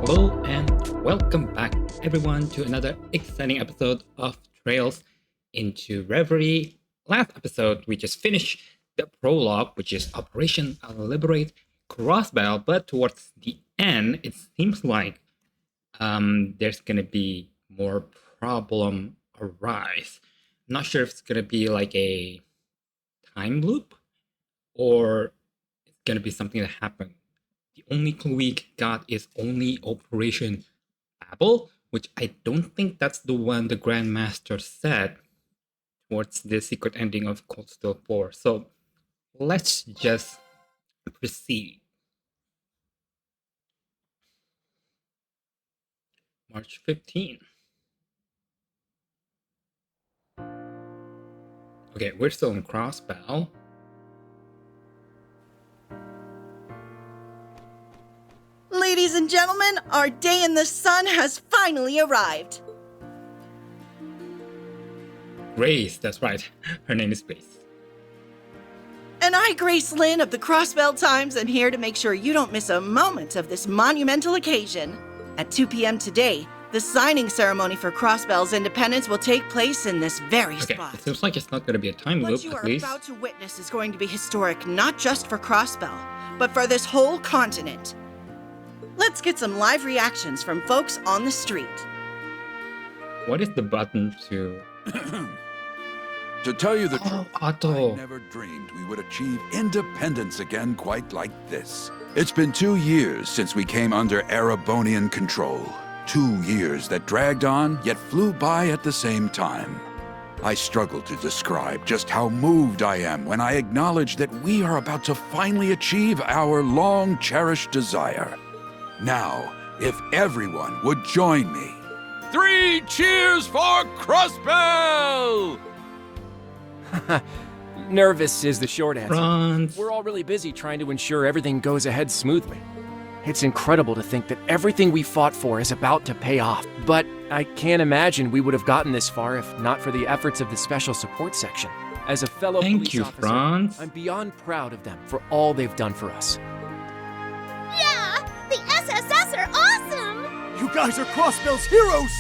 Hello and welcome back everyone to another exciting episode of Trails into Reverie. Last episode we just finished the prologue, which is Operation Liberate Crossbell, but towards the end it seems like there's gonna be more problem arise. I'm not sure if it's gonna be like a time loop or it's gonna be something that happened. The only clue we got is only Operation Babel, which I don't think that's the one the Grandmaster said towards the secret ending of Cold Steel 4. So let's just proceed. March 15. Okay, we're still in Crossbell. Ladies and gentlemen, our day in the sun has finally arrived. Grace, that's right. Her name is Grace. And I, Grace Lynn of the Crossbell Times, am here to make sure you don't miss a moment of this monumental occasion. At 2 p.m. today, the signing ceremony for Crossbell's independence will take place in this very spot. It seems like it's not going to be a time loop, What you at are least. about to witness is going to be historic, not just for Crossbell, but for this whole continent. Let's get some live reactions from folks on the street. What is the button to... To tell you the truth, Otto. I never dreamed we would achieve independence again quite like this. It's been 2 years since we came under Erebonian control. 2 years that dragged on, yet flew by at the same time. I struggle to describe just how moved I am when I acknowledge that we are about to finally achieve our long-cherished desire. Now, if everyone would join me. 3 cheers for Crossbell! Nervous is the short answer. Franz. We're all really busy trying to ensure everything goes ahead smoothly. It's incredible to think that everything we fought for is about to pay off, but I can't imagine we would have gotten this far if not for the efforts of the Special Support Section. As a fellow police officer, Franz. I'm beyond proud of them for all they've done for us. Yeah! The SSS are awesome! You guys are Crossbell's heroes!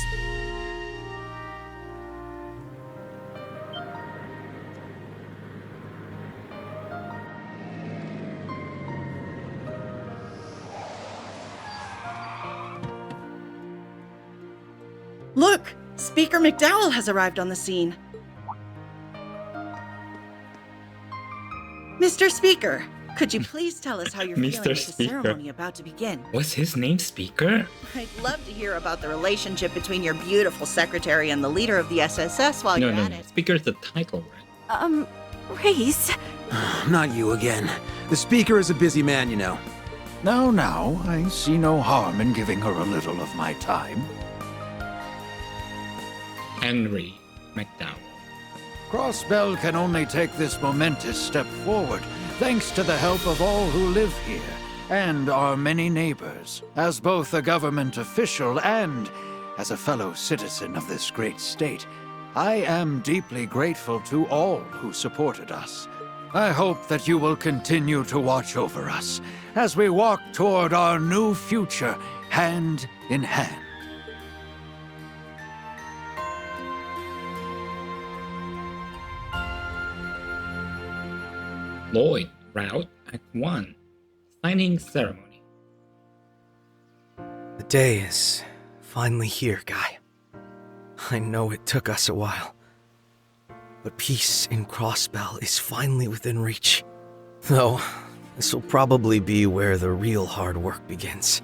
Look, Speaker McDowell has arrived on the scene. Mr. Speaker, could you please tell us how you're feeling Mr. with the Speaker. ceremony about to begin? Was his name Speaker? I'd love to hear about the relationship between your beautiful secretary and the leader of the SSS while No, you're no, at no. it. Speaker is the title, right? Reese. Not you again. The Speaker is a busy man, you know. Now, I see no harm in giving her a little of my time. Henry McDowell. Crossbell can only take this momentous step forward thanks to the help of all who live here and our many neighbors. As both a government official and as a fellow citizen of this great state, I am deeply grateful to all who supported us. I hope that you will continue to watch over us as we walk toward our new future hand in hand. Lloyd, Route, Act 1. Signing ceremony. The day is finally here, Guy. I know it took us a while, but peace in Crossbell is finally within reach. Though, this will probably be where the real hard work begins.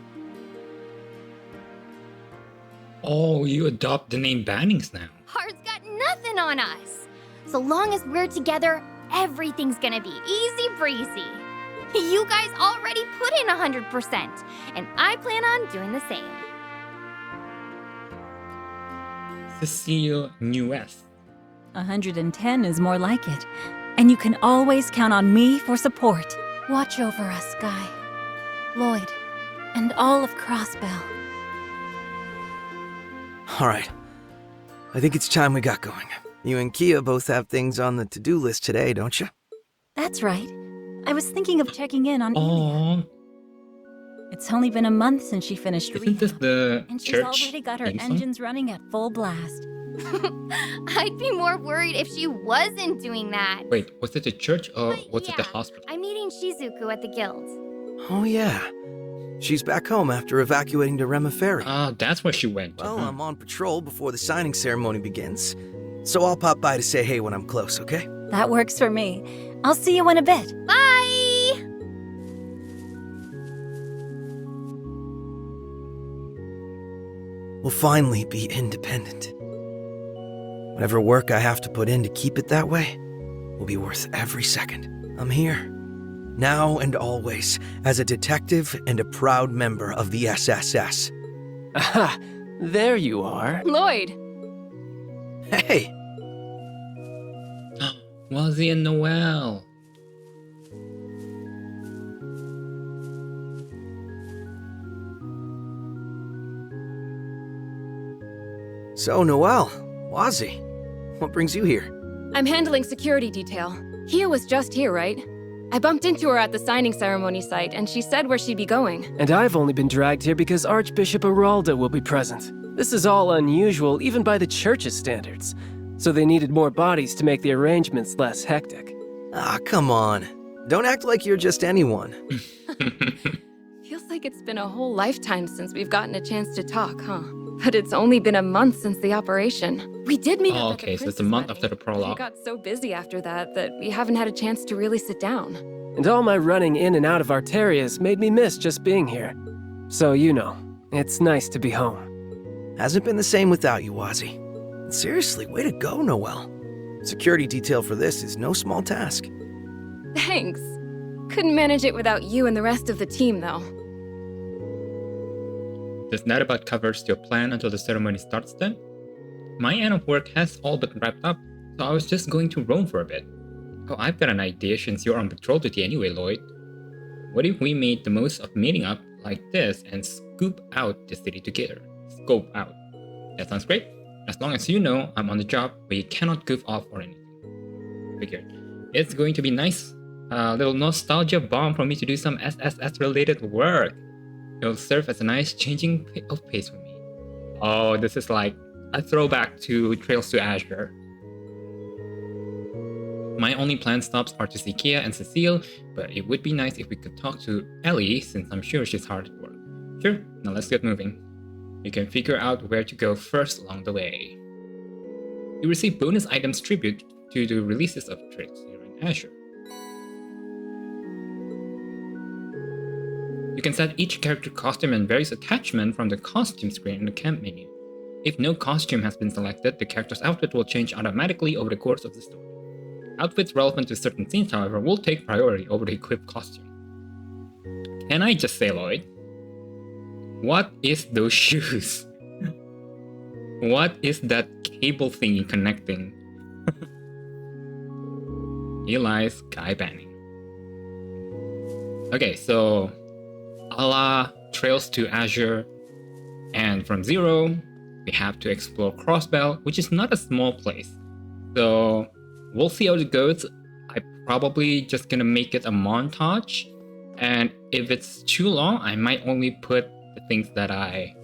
Oh, you adopt the name Bannings now. Hard's got nothing on us. So long as we're together, everything's gonna be easy breezy. You guys already put in 100%, and I plan on doing the same. Cecile Newest. 110 is more like it. And you can always count on me for support. Watch over us, Guy, Lloyd, and all of Crossbell. All right. I think it's time we got going. You and Kia both have things on the to-do list today, don't you? That's right. I was thinking of checking in on Ilya. Oh, It's only been a month since she finished Isn't this rehab, the and she's church already got her theme song? engines running at full blast. I'd be more worried if she wasn't doing that. Wait, was it the church or But was it the yeah, hospital? I'm meeting Shizuku at the guild. Oh, yeah. She's back home after evacuating to Reverie. Ah, that's where she went. Well, I'm on patrol before the signing ceremony begins, so I'll pop by to say hey when I'm close, okay? That works for me. I'll see you in a bit. Bye! We'll finally be independent. Whatever work I have to put in to keep it that way will be worth every second. I'm here, now and always, as a detective and a proud member of the SSS. Aha! There you are. Lloyd! Hey! Wazzy and Noelle. So, Noelle, Wazzy, what brings you here? I'm handling security detail. Hia was just here, right? I bumped into her at the signing ceremony site, and she said where she'd be going. And I've only been dragged here because Archbishop Aralda will be present. This is all unusual, even by the church's standards. So they needed more bodies to make the arrangements less hectic. Ah, come on. Don't act like you're just anyone. Feels like it's been a whole lifetime since we've gotten a chance to talk, huh? But it's only been a month since the operation. We did meet up at the okay, so it's a Prince's month wedding. after the prologue. We got so busy after that we haven't had a chance to really sit down. And all my running in and out of Arterias made me miss just being here. So, you know, it's nice to be home. Hasn't been the same without you, Wazzy. And seriously, way to go, Noelle. Security detail for this is no small task. Thanks. Couldn't manage it without you and the rest of the team, though. Does that about covers your plan until the ceremony starts then? My end of work has all but wrapped up, so I was just going to roam for a bit. Oh, I've got an idea since you're on patrol duty anyway, Lloyd. What if we made the most of meeting up like this and scoop out the city together? Scope out. That sounds great. As long as you know I'm on the job, we cannot goof off or anything. Figured. It's going to be nice. A little nostalgia bomb for me to do some SSS related work. It'll serve as a nice changing of pace for me. Oh, this is like a throwback to Trails to Azure. My only planned stops are to see Kia and Cecile, but it would be nice if we could talk to Ellie since I'm sure she's hard at work. Sure, now let's get moving. You can figure out where to go first along the way. You receive bonus items tribute to the releases of Trails here in Azure. You can set each character costume and various attachments from the costume screen in the camp menu. If no costume has been selected, the character's outfit will change automatically over the course of the story. Outfits relevant to certain scenes, however, will take priority over the equipped costume. Can I just say, Lloyd? What is those shoes? What is that cable thingy connecting? Eli's Guy Banning. Okay, so a la Trails to Azure, and from Zero, we have to explore Crossbell, which is not a small place. So we'll see how it goes. I'm probably just gonna make it a montage, and if it's too long, I might only put the things that I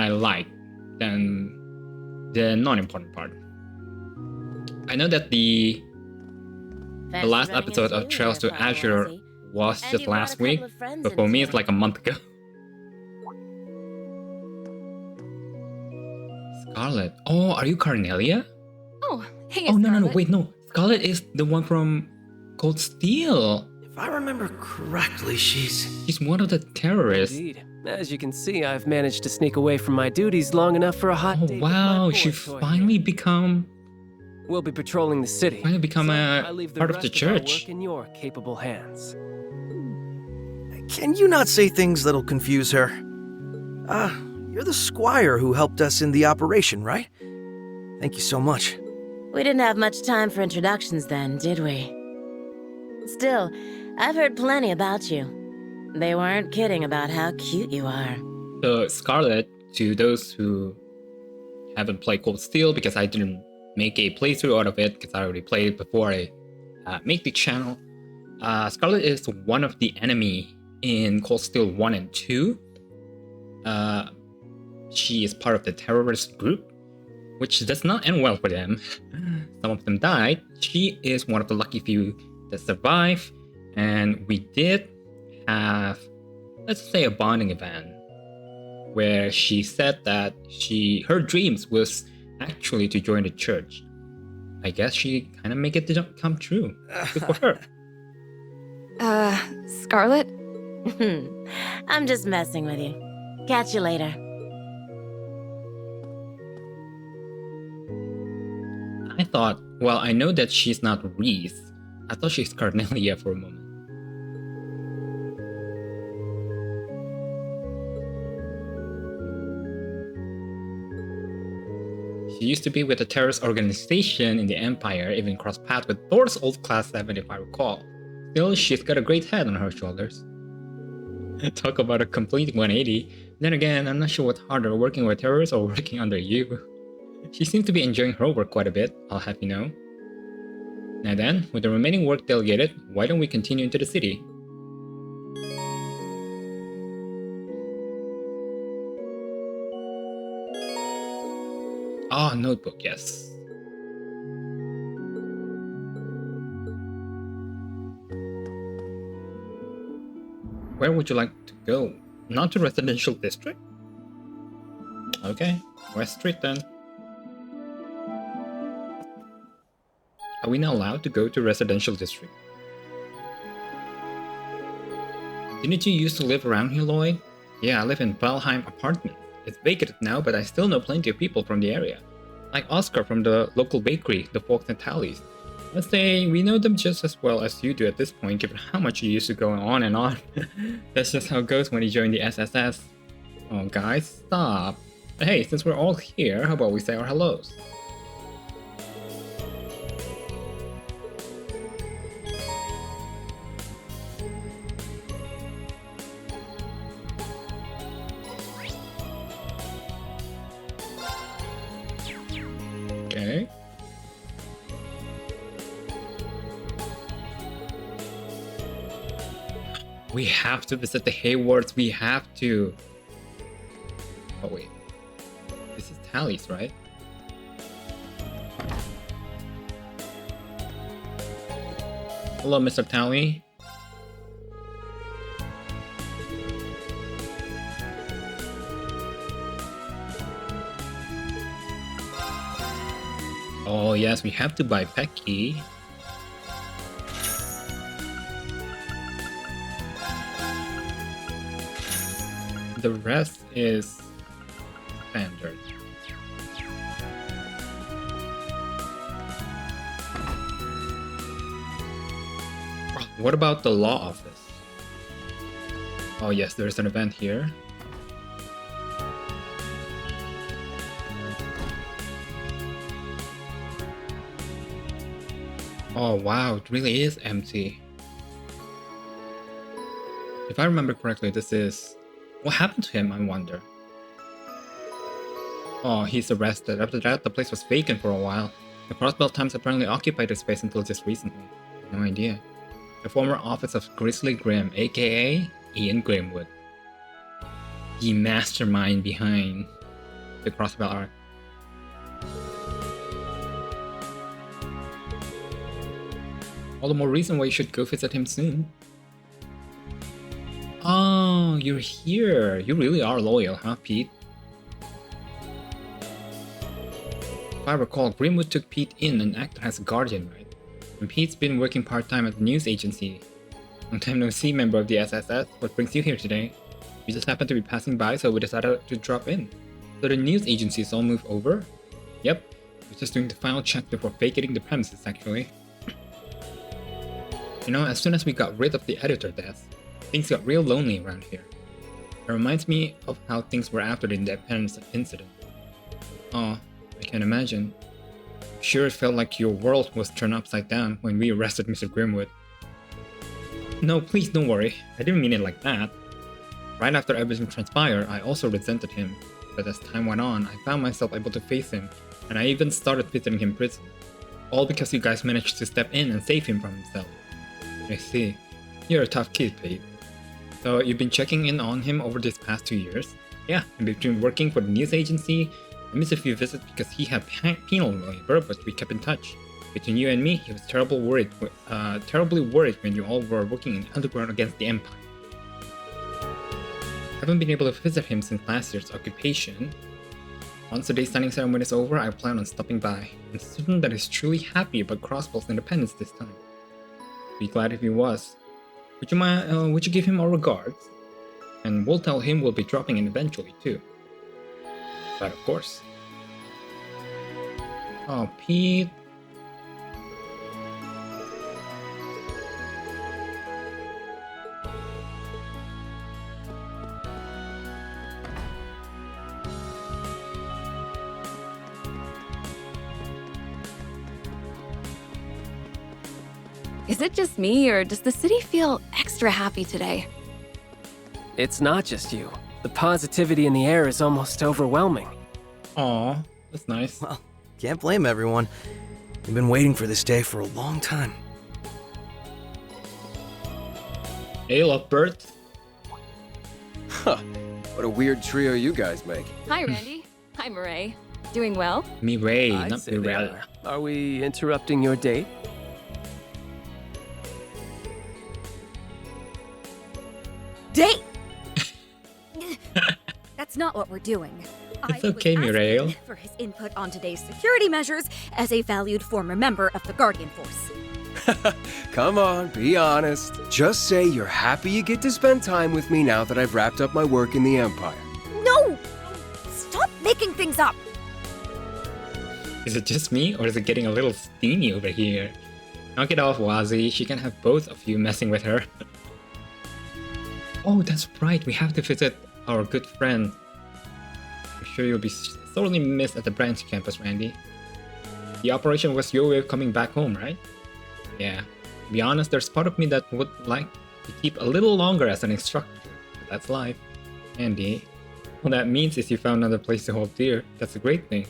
like, than the non-important part. I know that the last episode of Trails to Azure was just last week, but for me it's like a month ago. Scarlet. Oh, are you Carnelia? Oh, hey, Oh, no, Scarlet. wait, no. Scarlet is the one from Cold Steel. If I remember correctly, She's one of the terrorists. Indeed. As you can see, I've managed to sneak away from my duties long enough for a hot Oh, date with my wow. boy She toy finally here. become... We'll be patrolling the city. Finally become I leave part of the rest our church. work in your capable hands. can you not say things that'll confuse her? You're the squire who helped us in the operation, right? Thank you so much. We didn't have much time for introductions then, did we? Still, I've heard plenty about you. They weren't kidding about how cute you are. So Scarlet, to those who haven't played Cold Steel, because I didn't make a playthrough out of it, because I already played it before I make the channel. Scarlet is one of the enemy in Cold Steel 1 and 2. She is part of the terrorist group, which does not end well for them. Some of them died. She is one of the lucky few that survived, and we did have, let's say, a bonding event where she said that her dreams was actually to join the church. I guess she kind of make it come true. Good for her. Scarlet? I'm just messing with you. Catch you later. I thought, well, I know that she's not Reese. I thought she's Carnelia for a moment. She used to be with a terrorist organization in the Empire, even crossed paths with Thor's old Class 7 if I recall. Still, she's got a great head on her shoulders. Talk about a complete 180. Then again, I'm not sure what's harder, working with terrorists or working under you. She seems to be enjoying her work quite a bit, I'll have you know. Now then, with the remaining work delegated, why don't we continue into the city? Ah, notebook, yes. Where would you like to go? Not to residential district? Okay, West Street then. Are we not allowed to go to residential district? Didn't you used to live around here, Lloyd? Yeah, I live in Valheim apartment. It's vacated now, but I still know plenty of people from the area. Like Oscar from the local bakery, the Forks and Tallies. Let's say we know them just as well as you do at this point, given how much you used to go on and on. That's just how it goes when you join the SSS. Oh guys, stop. But hey, since we're all here, how about we say our hellos? Okay. We have to visit the Haywards, we have to. Oh wait. This is Tally's, right? Hello, Mr. Tally. Oh yes, we have to buy Pecky. The rest is standard. What about the law office? Oh yes, there's an event here. Oh wow, it really is empty. If I remember correctly, this is... What happened to him, I wonder? Oh, he's arrested. After that, the place was vacant for a while. The Crossbell Times apparently occupied the space until just recently. No idea. The former office of Grizzly Grim, aka Ian Grimwood. The mastermind behind the Crossbell arc. All the more reason why you should go visit him soon. Oh, you're here. You really are loyal, huh, Pete? If I recall, Grimwood took Pete in and acted as a guardian, right? And Pete's been working part-time at the news agency. Long time no see, member of the SSS. What brings you here today? We just happened to be passing by, so we decided to drop in. So the news agency is all moved over? Yep. We're just doing the final check before vacating the premises, actually. You know, as soon as we got rid of the editor desk, things got real lonely around here. It reminds me of how things were after the Independence incident. Oh, I can imagine. Sure, it felt like your world was turned upside down when we arrested Mr. Grimwood. No, please don't worry. I didn't mean it like that. Right after everything transpired, I also resented him. But as time went on, I found myself able to face him, and I even started visiting him in prison. All because you guys managed to step in and save him from himself. I see. You're a tough kid, Pete. So you've been checking in on him over these past 2 years? Yeah, in between working for the news agency, I missed a few visits because he had penal labor, but we kept in touch. Between you and me, he was terribly worried when you all were working in the underground against the Empire. Haven't been able to visit him since last year's occupation. Once the day signing ceremony is over, I plan on stopping by. I'm certain that he's truly happy about Crossbell's independence this time. Be glad if he was. Would you give him our regards? And we'll tell him we'll be dropping in eventually too. But of course. Oh, Pete. Is it just me, or does the city feel extra happy today? It's not just you. The positivity in the air is almost overwhelming. Aw, that's nice. Well, can't blame everyone. We've been waiting for this day for a long time. Hey, Lovebird. Huh. What a weird trio you guys make. Hi, Randy. Hi, Mireille. Doing well? Mireille, I'd not say they Mireille. are we interrupting your date? Date! That's not what we're doing. It's okay, Mireille. For his input on today's security measures as a valued former member of the Guardian Force. Come on, be honest. Just say you're happy you get to spend time with me now that I've wrapped up my work in the Empire. No! Stop making things up! Is it just me, or is it getting a little steamy over here? Knock it off, Wazzy. She can have both of you messing with her. Oh, that's right. We have to visit our good friend. I'm sure you'll be sorely missed at the branch campus, Randy. The operation was your way of coming back home, right? Yeah. To be honest, there's part of me that would like to keep a little longer as an instructor. But that's life. Andy. What that means is you found another place to hold dear. That's a great thing.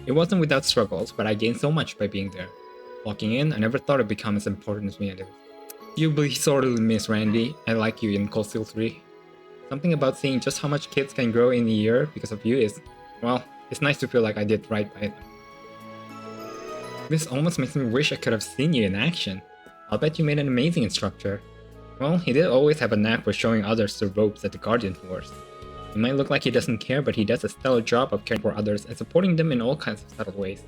It wasn't without struggles, but I gained so much by being there. Walking in, I never thought it'd become as important as me as it is. You'll be sorely missed, Randy. I like you in Cold Steel 3. Something about seeing just how much kids can grow in a year because of you is, well, it's nice to feel like I did right by them. This almost makes me wish I could have seen you in action. I'll bet you made an amazing instructor. Well, he did always have a knack for showing others the ropes at the Guardian Force. He might look like he doesn't care, but he does a stellar job of caring for others and supporting them in all kinds of subtle ways.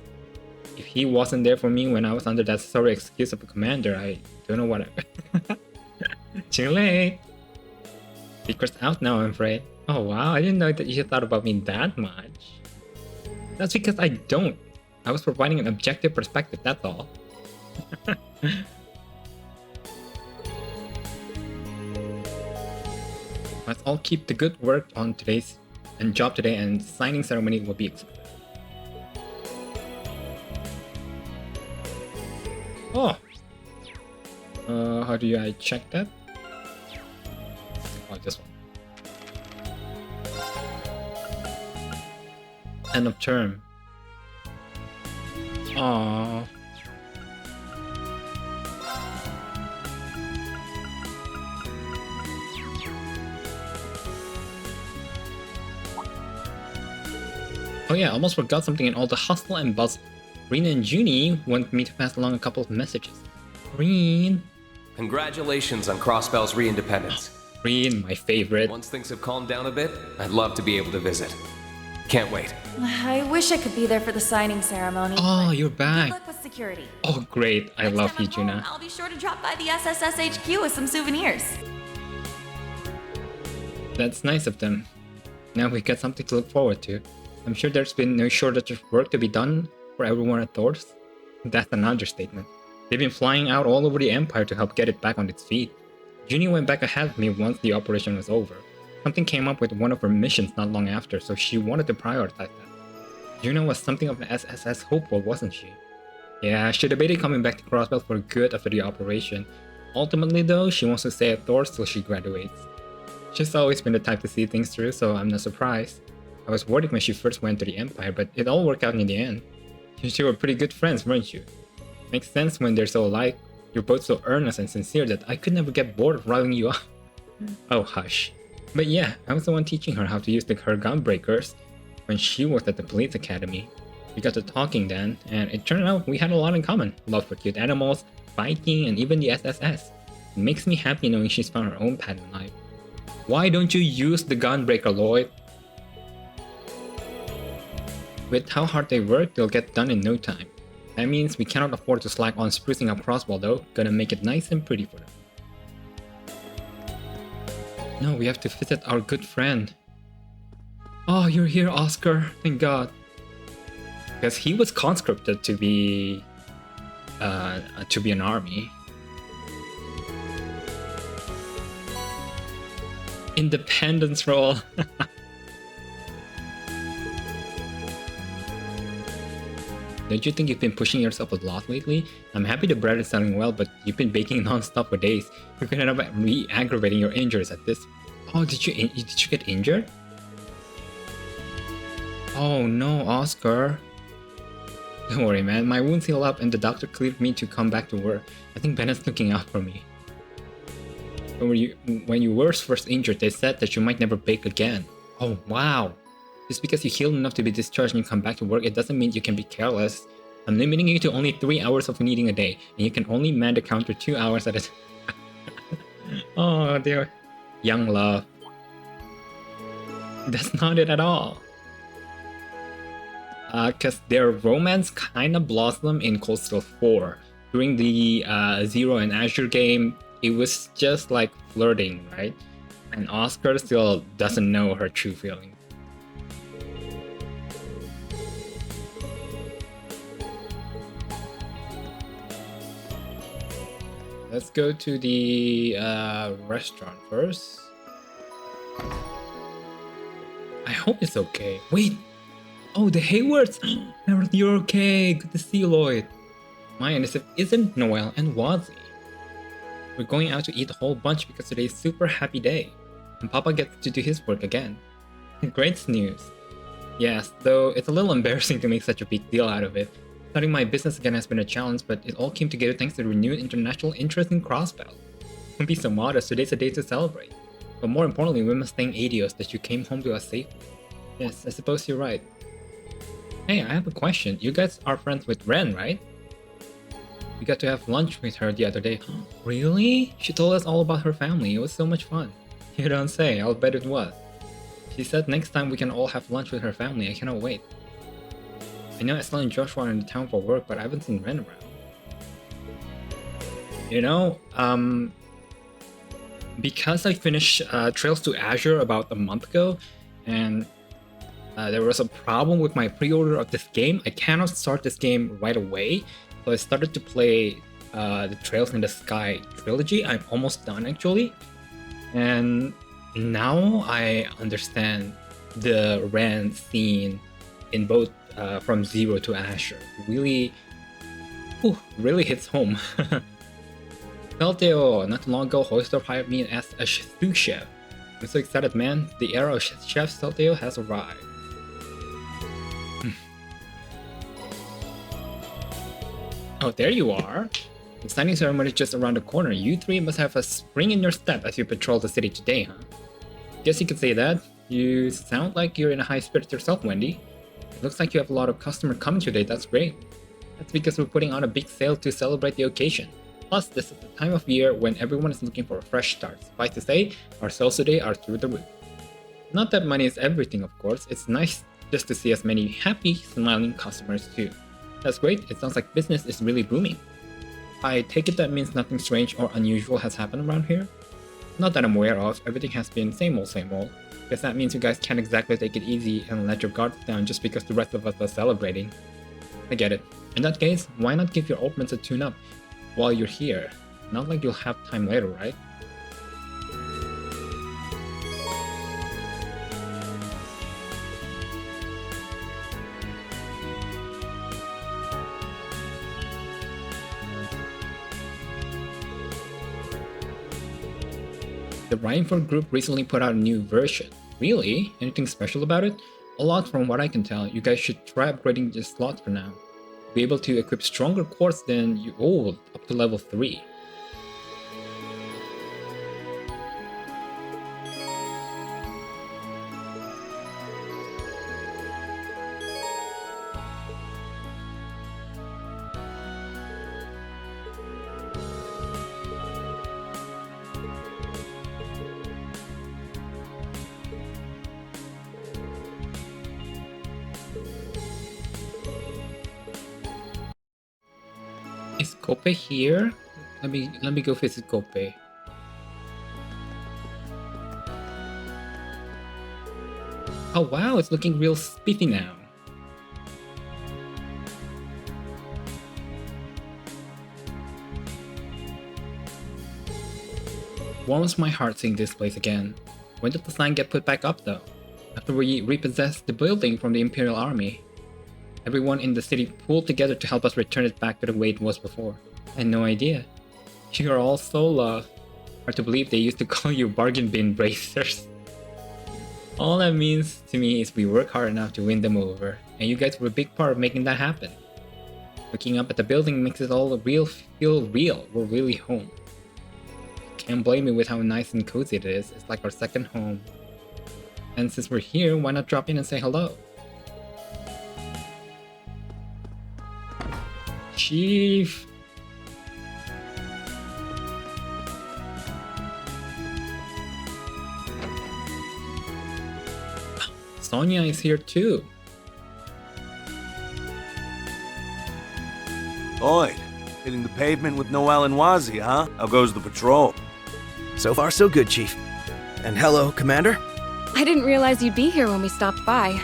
If he wasn't there for me when I was under that sorry excuse of a commander, I don't know what I... Too late! Secret's out now, I'm afraid. Oh wow, I didn't know that you thought about me that much. That's because I don't. I was providing an objective perspective, that's all. Let's all keep the good work on today's job today, and signing ceremony will be expected. Oh! How do I check that? Oh, this one. End of term. Aww. Oh yeah, I almost forgot something in all the hustle and bustle. Rean and Junie want me to pass along a couple of messages. Rean! Congratulations on Crossbell's re-independence. Rean, my favorite. Once things have calmed down a bit, I'd love to be able to visit. Can't wait. I wish I could be there for the signing ceremony. Oh, you're back. Good luck with security. Oh, great. I love you, Juna. I'll be sure to drop by the SSS HQ with some souvenirs. That's nice of them. Now we got something to look forward to. I'm sure there's been no shortage of work to be done for everyone at Thor's. That's an understatement. They've been flying out all over the Empire to help get it back on its feet. Junie went back ahead of me once the operation was over. Something came up with one of her missions not long after, so she wanted to prioritize that. Juna was something of an SSS hopeful, wasn't she? Yeah, she debated coming back to Crossbell for good after the operation. Ultimately though, she wants to stay at Thor's till she graduates. She's always been the type to see things through, so I'm not surprised. I was worried when she first went to the Empire, but it all worked out in the end. You two were pretty good friends, weren't you? Makes sense when they're so alike. You're both so earnest and sincere that I could never get bored of riling you up. Oh, hush. But yeah, I was the one teaching her how to use her gun breakers when she worked at the police academy. We got to talking then, and it turned out we had a lot in common. Love for cute animals, biking, and even the SSS. It makes me happy knowing she's found her own path in life. Why don't you use the gun breaker, Lloyd? With how hard they work, they'll get done in no time. That means we cannot afford to slack on sprucing up Crossbell though, gonna make it nice and pretty for them. No, we have to visit our good friend. Oh, you're here, Oscar. Thank God. Because he was conscripted to be an army. Independence role. Don't you think you've been pushing yourself a lot lately? I'm happy the bread is selling well, but you've been baking non-stop for days. You could end up re-aggravating your injuries at this. Oh, did you get injured? Oh no, Oscar. Don't worry, man. My wounds heal up and the doctor cleared me to come back to work. I think Bennett's looking out for me. When you were first injured, they said that you might never bake again. Oh, wow. Just because you healed enough to be discharged and you come back to work, it doesn't mean you can be careless. I'm limiting you to only 3 hours of kneading a day, and you can only man the counter 2 hours at a time. Oh dear. Young love. That's not it at all. Because their romance kind of blossomed in Coastal 4. During the Zero and Azure game, it was just like flirting, right? And Oscar still doesn't know her true feelings. Let's go to the restaurant first. I hope it's okay. Wait! Oh, the Haywards! Harold, you're okay. Good to see you, Lloyd. My initiative isn't Noel and Wazzy. We're going out to eat a whole bunch because today's a super happy day. And Papa gets to do his work again. Great news. Yes, though it's a little embarrassing to make such a big deal out of it. Starting my business again has been a challenge, but it all came together thanks to renewed international interest in Crossbell. Don't be so modest, today's a day to celebrate. But more importantly, we must thank Adios that you came home to us safely. Yes, I suppose you're right. Hey, I have a question. You guys are friends with Ren, right? We got to have lunch with her the other day. Really? She told us all about her family. It was so much fun. You don't say, I'll bet it was. She said next time we can all have lunch with her family. I cannot wait. I know Esla and Joshua are in the town for work, but I haven't seen Ren around. You know, because I finished Trails to Azure about a month ago, and there was a problem with my pre-order of this game. I cannot start this game right away, so I started to play the Trails in the Sky trilogy. I'm almost done actually, and now I understand the Ren scene in both from Zero to Azure. Really hits home. Celteo, not long ago, Hoyster hired me as a sous chef. I'm so excited, man. The era of Chef Celteo has arrived. Oh, there you are. The signing ceremony is just around the corner. You three must have a spring in your step as you patrol the city today, huh? Guess you could say that. You sound like you're in a high spirit yourself, Wendy. It looks like you have a lot of customers coming today. That's great. That's because we're putting on a big sale to celebrate the occasion. Plus, this is the time of year when everyone is looking for a fresh start. Suffice to say, our sales today are through the roof. Not that money is everything, of course. It's nice just to see as many happy, smiling customers too. That's great. It sounds like business is really booming. I take it that means nothing strange or unusual has happened around here? Not that I'm aware of. Everything has been same old, same old. Guess that means you guys can't exactly take it easy and let your guards down just because the rest of us are celebrating. I get it. In that case, why not give your opponents a tune-up while you're here? Not like you'll have time later, right? The Rhineford group recently put out a new version. Really? Anything special about it? A lot from what I can tell. You guys should try upgrading your slots for now. be able to equip stronger quartz than you hold up to level 3. Is Kope here? Let me go visit Kope. Oh wow, it's looking real spiffy now. Warms my heart seeing this place again. When did the sign get put back up though? After we repossessed the building from the Imperial Army. Everyone in the city pulled together to help us return it back to the way it was before. I had no idea. You are all so loved. Hard to believe they used to call you bargain bin bracers. All that means to me is we work hard enough to win them over, and you guys were a big part of making that happen. Looking up at the building makes it all feel real. We're really home. Can't blame me with how nice and cozy it is. It's like our second home. And since we're here, why not drop in and say hello? Chief! Sonia is here too. Lloyd, hitting the pavement with no Alan Wazi, huh? How goes the patrol? So far, so good, Chief. And hello, Commander. I didn't realize you'd be here when we stopped by.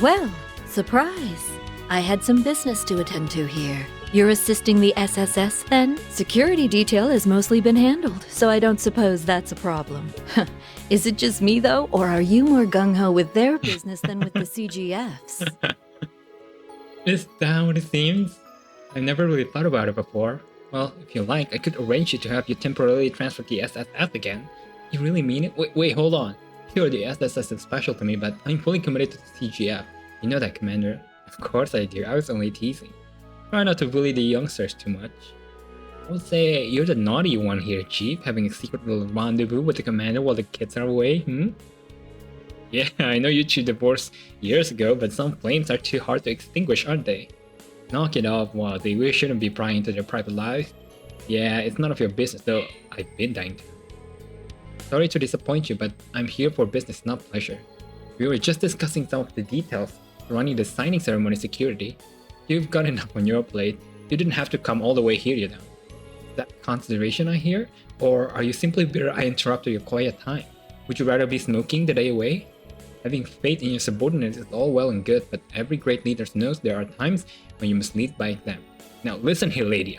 Well, surprise. I had some business to attend to here. You're assisting the SSS then? Security detail has mostly been handled, so I don't suppose that's a problem. Is it just me though, or are you more gung-ho with their business than with the CGFs? Is that what it seems? I've never really thought about it before. Well, if you like, I could arrange it to have you temporarily transfer to the SSS again. You really mean it? Wait, hold on. Sure, the SSS is special to me, but I'm fully committed to the CGF. You know that, Commander. Of course I do, I was only teasing. Try not to bully the youngsters too much. I would say you're the naughty one here, Chief, having a secret little rendezvous with the Commander while the kids are away, Yeah, I know you two divorced years ago, but some flames are too hard to extinguish, aren't they? Knock it off, Wally, we shouldn't be prying into their private lives. Yeah, it's none of your business, though I've been dying to. Sorry to disappoint you, but I'm here for business, not pleasure. We were just discussing some of the details surrounding the signing ceremony security. You've got enough on your plate. You didn't have to come all the way here, you know. Is that consideration I hear? Or are you simply bitter I interrupted your quiet time? Would you rather be smoking the day away? Having faith in your subordinates is all well and good, but every great leader knows there are times when you must lead by example. Now listen here, lady.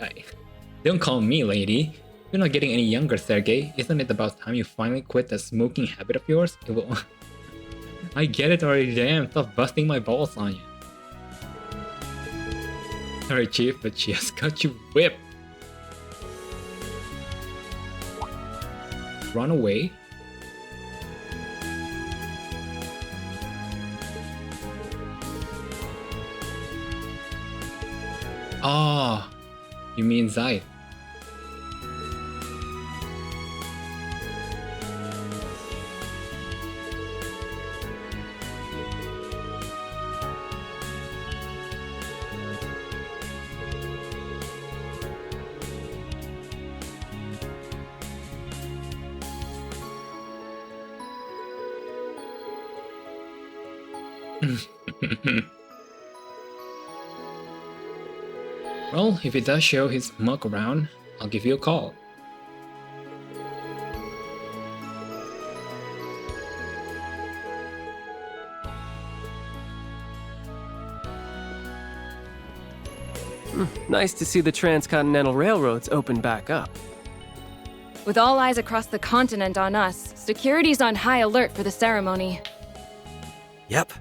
Don't call me lady. You're not getting any younger, Sergey. Isn't it about time you finally quit that smoking habit of yours? It will... I get it already, damn. Stop busting my balls on you. Sorry, Chief, but she has got you whipped. Run away? Ah, you mean Zaid. Well, if he does show his mug around, I'll give you a call. Nice to see the transcontinental railroads open back up. With all eyes across the continent on us, security's on high alert for the ceremony. Yep.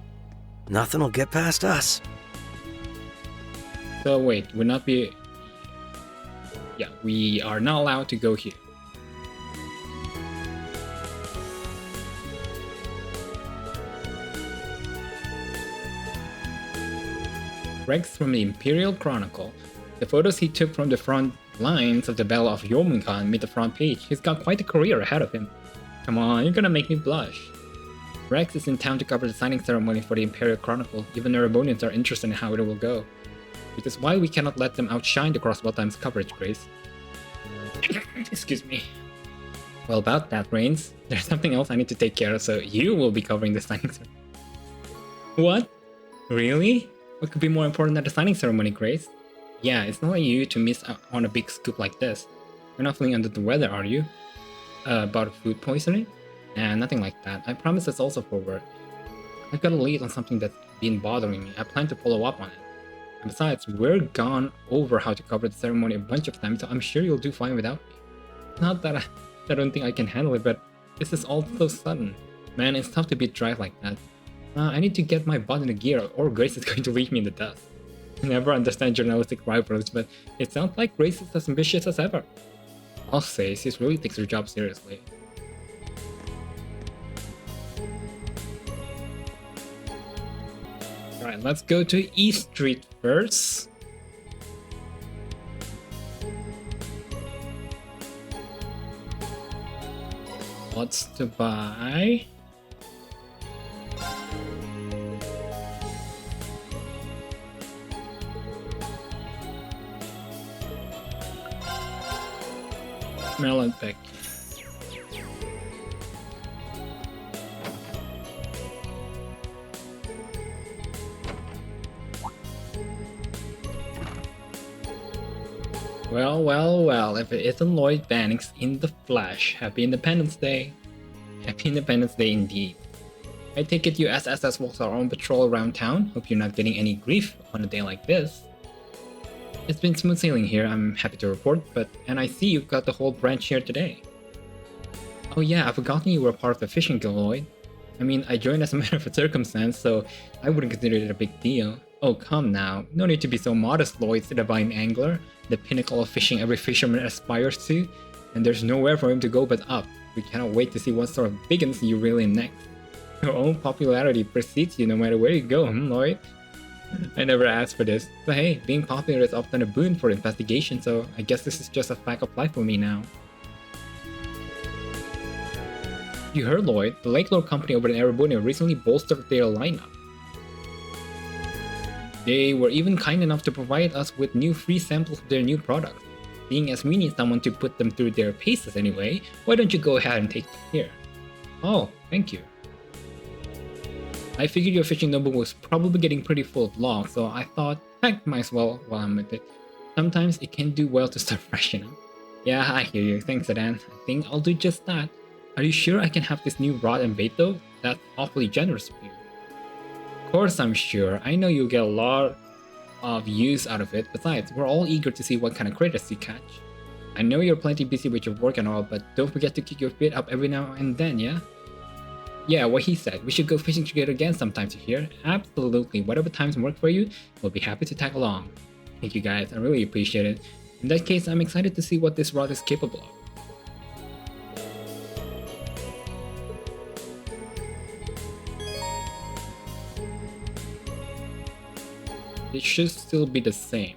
Nothing will get past us. So wait, we're not be... Yeah, we are not allowed to go here. Rex from the Imperial Chronicle. The photos he took from the front lines of the Battle of Yomenkan made the front page. He's got quite a career ahead of him. Come on, you're gonna make me blush. Rex is in town to cover the signing ceremony for the Imperial Chronicle. Even Erebonians are interested in how it will go. Which is why we cannot let them outshine the Crossbell Times coverage, Grace. Excuse me. Well, about that, Reigns, there's something else I need to take care of, so you will be covering the signing ceremony. What? Really? What could be more important than the signing ceremony, Grace? Yeah, it's not like you to miss out on a big scoop like this. You're not feeling under the weather, are you? About food poisoning? Nah, nothing like that. I promise it's also for work. I've got a lead on something that's been bothering me. I plan to follow up on it. And besides, we're gone over how to cover the ceremony a bunch of times, so I'm sure you'll do fine without me. Not that I don't think I can handle it, but this is all so sudden. Man, it's tough to be dry like that. I need to get my butt in the gear, or Grace is going to leave me in the dust. I never understand journalistic rivals, but it sounds like Grace is as ambitious as ever. I'll say, she really takes her job seriously. Alright, let's go to East Street first. What's to buy? Melon pick. Well, if it isn't Lloyd Bannings in the flesh. Happy Independence Day. Happy Independence Day indeed. I take it you SSS walks are on patrol around town. Hope you're not getting any grief on a day like this. It's been smooth sailing here, I'm happy to report, and I see you've got the whole branch here today. Oh yeah, I've forgotten you were part of the fishing guild, Lloyd. I mean, I joined as a matter of circumstance, so I wouldn't consider it a big deal. Oh, come now. No need to be so modest, Lloyd's the divine angler, the pinnacle of fishing every fisherman aspires to, and there's nowhere for him to go but up. We cannot wait to see what sort of biggins you reel in next. Your own popularity precedes you no matter where you go, Lloyd? I never asked for this, but hey, being popular is often a boon for investigation, so I guess this is just a fact of life for me now. You heard, Lloyd, the Lake Lore Company over in Erebony recently bolstered their lineup. They were even kind enough to provide us with new free samples of their new products. Seeing as we need someone to put them through their paces anyway, why don't you go ahead and take them here? Oh, thank you. I figured your fishing notebook was probably getting pretty full of logs, so I thought, heck, might as well while I'm with it. Sometimes it can do well to start fresh, you know? Yeah, I hear you. Thanks, Sedan. I think I'll do just that. Are you sure I can have this new rod and bait though? That's awfully generous of you. Of course I'm sure. I know you'll get a lot of use out of it. Besides, we're all eager to see what kind of critters you catch. I know you're plenty busy with your work and all, but don't forget to kick your feet up every now and then, yeah? Yeah, what he said. We should go fishing together again sometimes, you hear? Absolutely. Whatever times work for you, we'll be happy to tag along. Thank you guys, I really appreciate it. In that case, I'm excited to see what this rod is capable of. It should still be the same.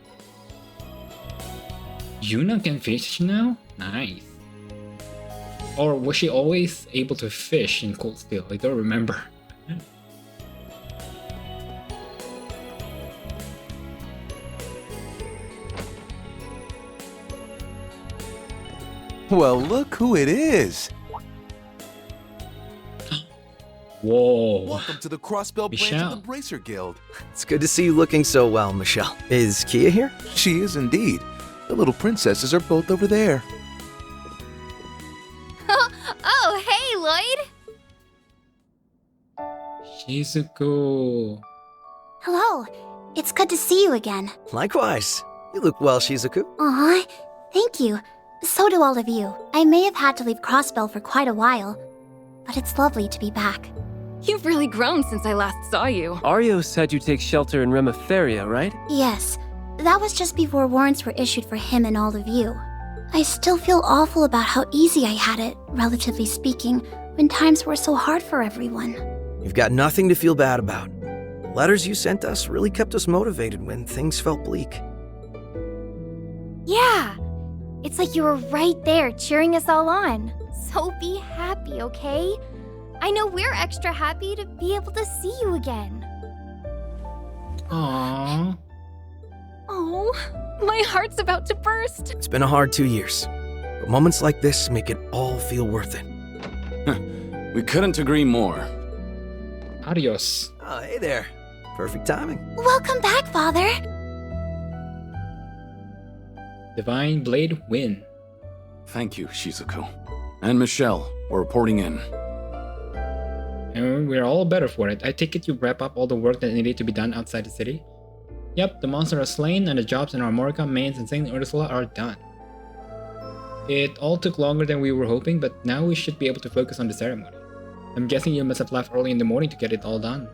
Yuna can fish now? Nice. Or was she always able to fish in Cold Steel? I don't remember. Well, look who it is. Whoa. Welcome to the Crossbell branch of the Bracer Guild. It's good to see you looking so well, Michelle. Is Kia here? She is indeed. The little princesses are both over there. Oh, hey, Lloyd! Shizuku. Hello. It's good to see you again. Likewise. You look well, Shizuku. Aw, thank you. So do all of you. I may have had to leave Crossbell for quite a while, but it's lovely to be back. You've really grown since I last saw you. Ario said you take shelter in Remiferia, right? Yes. That was just before warrants were issued for him and all of you. I still feel awful about how easy I had it, relatively speaking, when times were so hard for everyone. You've got nothing to feel bad about. letters you sent us really kept us motivated when things felt bleak. Yeah! It's like you were right there cheering us all on. So be happy, okay? I know we're extra happy to be able to see you again. Aww. Oh, my heart's about to burst. It's been a hard 2 years, but moments like this make it all feel worth it. We couldn't agree more. Adios. Oh, hey there. Perfect timing. Welcome back, Father. Divine Blade win. Thank you, Shizuku. And Michelle, we're reporting in. And we're all better for it. I take it you wrap up all the work that needed to be done outside the city? Yep, the monster are slain and the jobs in Armorica, Mainz, and St. Ursula are done. It all took longer than we were hoping, but now we should be able to focus on the ceremony. I'm guessing you must have left early in the morning to get it all done.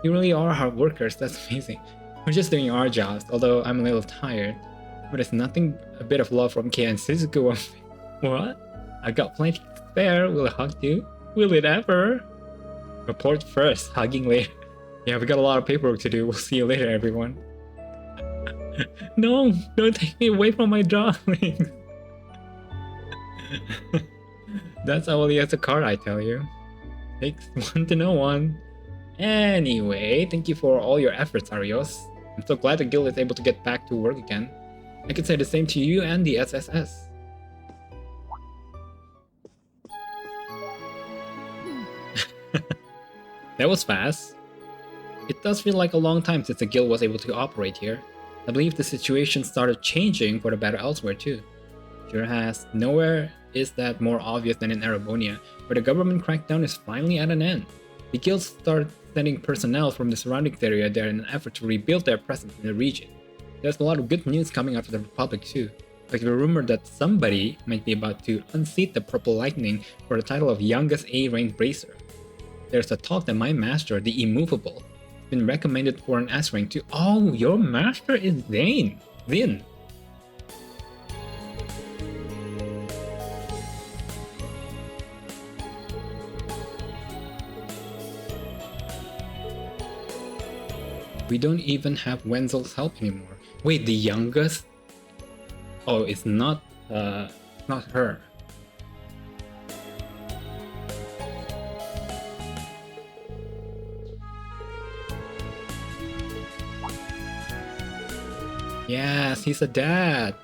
You really are hard workers, that's amazing. We're just doing our jobs, although I'm a little tired. But it's nothing a bit of love from Kei and Shizuku. What? I got plenty to spare. Will it hug you? Will it ever? Report first, hugging later. Yeah, we got a lot of paperwork to do. We'll see you later, everyone. No, don't take me away from my drawings. That's only as a card, I tell you. Takes one to know one. Anyway, thank you for all your efforts, Arios. I'm so glad the guild is able to get back to work again. I can say the same to you and the SSS. That was fast. It does feel like a long time since the guild was able to operate here. I believe the situation started changing for the better elsewhere too. Sure has. Nowhere is that more obvious than in Erebonia, where the government crackdown is finally at an end. The guilds started sending personnel from the surrounding area there in an effort to rebuild their presence in the region. There's a lot of good news coming out of the Republic too, like the rumor that somebody might be about to unseat the Purple Lightning for the title of youngest A-rank bracer. There's a talk that my master, the Immovable, has been recommended for an S-rank too. Oh, your master is Zin. We don't even have Wenzel's help anymore. Wait, the youngest? Oh, it's not her. Yes, he's a dad.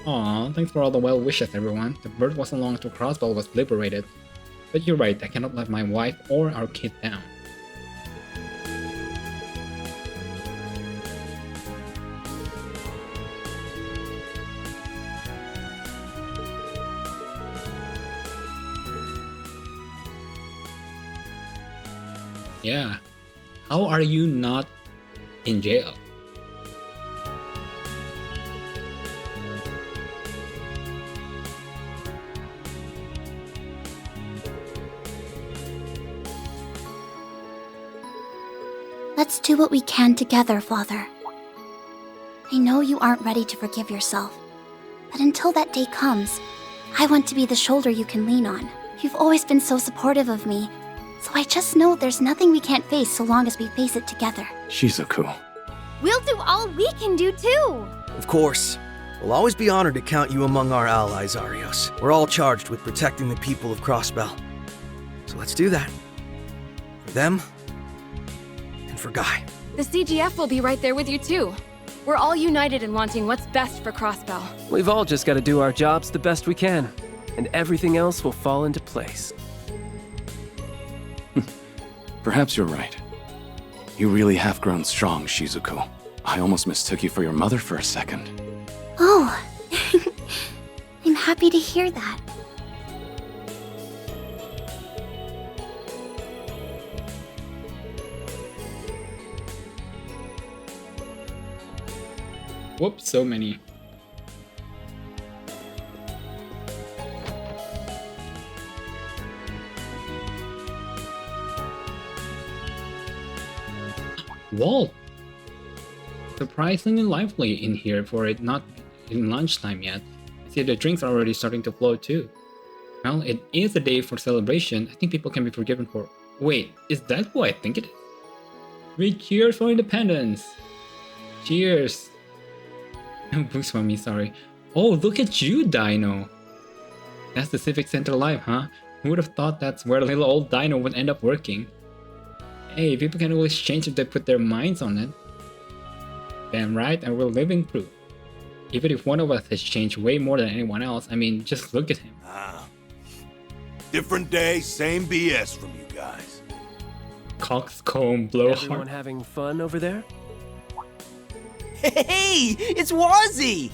Aw, thanks for all the well wishes, everyone. The bird wasn't long until Crossbell was liberated. But you're right, I cannot let my wife or our kid down. Yeah. How are you not in jail? Let's do what we can together, Father. I know you aren't ready to forgive yourself, but until that day comes, I want to be the shoulder you can lean on. You've always been so supportive of me, so I just know there's nothing we can't face so long as we face it together. Shizuku. We'll do all we can do too! Of course. We'll always be honored to count you among our allies, Arios. We're all charged with protecting the people of Crossbell. So let's do that. For them, and for Guy. The CGF will be right there with you too. We're all united in wanting what's best for Crossbell. We've all just got to do our jobs the best we can, and everything else will fall into place. Perhaps you're right. You really have grown strong, Shizuku. I almost mistook you for your mother for a second. Oh, I'm happy to hear that. Whoops, so many. Walt! Surprisingly lively in here for it not in lunchtime yet. I see the drinks are already starting to flow too. Well, it is a day for celebration. I think people can be forgiven for... Wait, is that who I think it is? We cheers for independence. Cheers. Boost for me, sorry. Oh, look at you, Dino. That's the Civic Center Live, huh? Who would have thought that's where little old Dino would end up working? Hey, people can always change if they put their minds on it. Damn right, and we're living proof. Even if one of us has changed way more than anyone else, I mean, just look at him. Different day, same BS from you guys. Coxcomb, blowhard. Everyone having fun over there? Hey, it's Wazzy!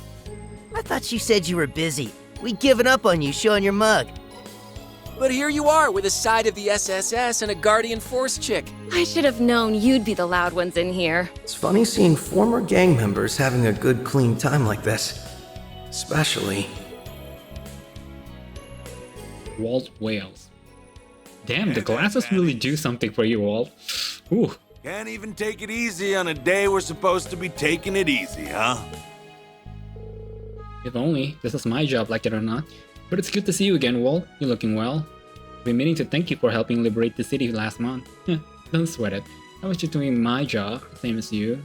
I thought you said you were busy. We'd given up on you showing your mug. But here you are with a side of the SSS and a Guardian Force chick. I should have known you'd be the loud ones in here. It's funny seeing former gang members having a good, clean time like this. Especially... Walt Wales. Damn, the glasses really do something for you, Walt. Ooh. Can't even take it easy on a day we're supposed to be taking it easy, huh? If only. This is my job, like it or not. But it's good to see you again, Walt. You're looking well. I've been meaning to thank you for helping liberate the city last month. Don't sweat it. I was just doing my job, same as you.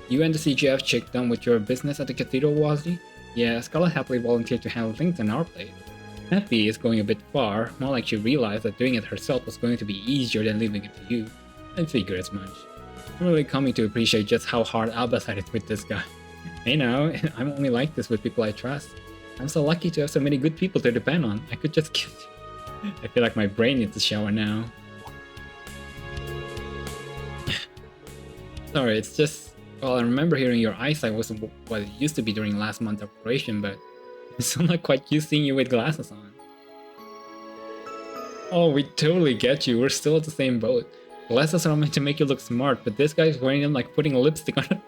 You and the CGF chick done with your business at the cathedral, Wazzy? Yeah, Scarlet happily volunteered to handle things in our place. That fee is going a bit far, more like she realized that doing it herself was going to be easier than leaving it to you. I figured as much. I'm really coming to appreciate just how hard Albus had it with this guy. Hey now, I'm only like this with people I trust. I'm so lucky to have so many good people to depend on. I could just kiss you. I feel like my brain needs a shower now. Sorry, it's just... Well, I remember hearing your eyesight wasn't what it used to be during last month's operation, but I'm still not quite used to seeing you with glasses on. Oh, we totally get you. We're still at the same boat. Glasses are meant to make you look smart, but this guy's wearing them like putting a lipstick on a...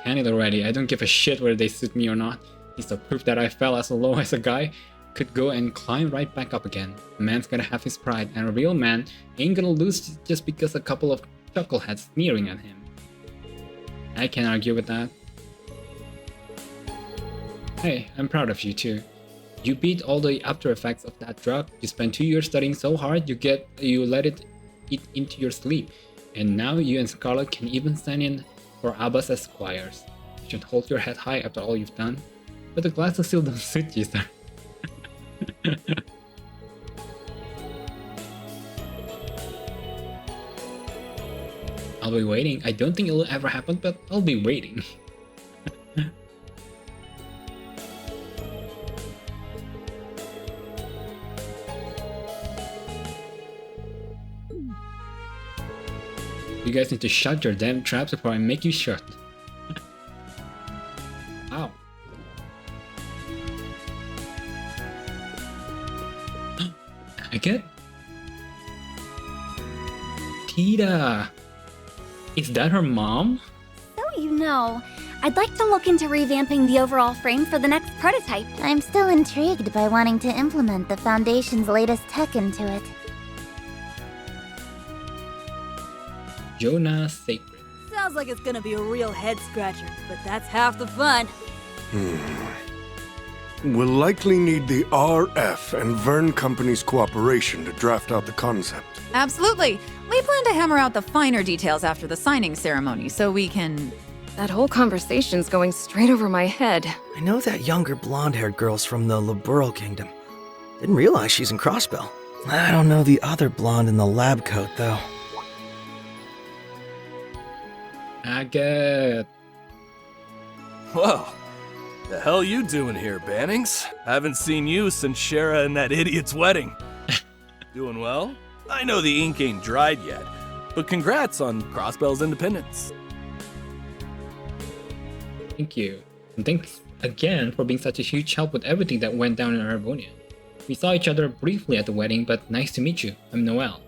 Can it already? I don't give a shit whether they suit me or not. It's the proof that I fell as low as a guy could go and climb right back up again. A man's gotta have his pride, and a real man ain't gonna lose just because a couple of chuckleheads sneering at him. I can't argue with that. Hey, I'm proud of you too. You beat all the after effects of that drug. You spent 2 years studying so hard you let it eat into your sleep. And now you and Scarlet can even stand in for Abbas as squires. You should hold your head high after all you've done. But the glasses still don't suit you, sir. I'll be waiting. I don't think it'll ever happen, but I'll be waiting. You guys need to shut your damn traps before I make you shut. Ow. I get... Tita! Is that her mom? So you know, I'd like to look into revamping the overall frame for the next prototype. I'm still intrigued by wanting to implement the Foundation's latest tech into it. Jonah Sacred. Sounds like it's gonna be a real head-scratcher, but that's half the fun. We'll likely need the RF and Vern Company's cooperation to draft out the concept. Absolutely. We plan to hammer out the finer details after the signing ceremony, so we can... That whole conversation's going straight over my head. I know that younger blonde-haired girl's from the Liberal Kingdom. Didn't realize she's in Crossbell. I don't know the other blonde in the lab coat, though. Agate. Whoa. The hell you doing here, Bannings? Haven't seen you since Shara and that idiot's wedding. Doing well? I know the ink ain't dried yet, but congrats on Crossbell's independence. Thank you. And thanks again for being such a huge help with everything that went down in Arabonia. We saw each other briefly at the wedding, but nice to meet you. I'm Noel.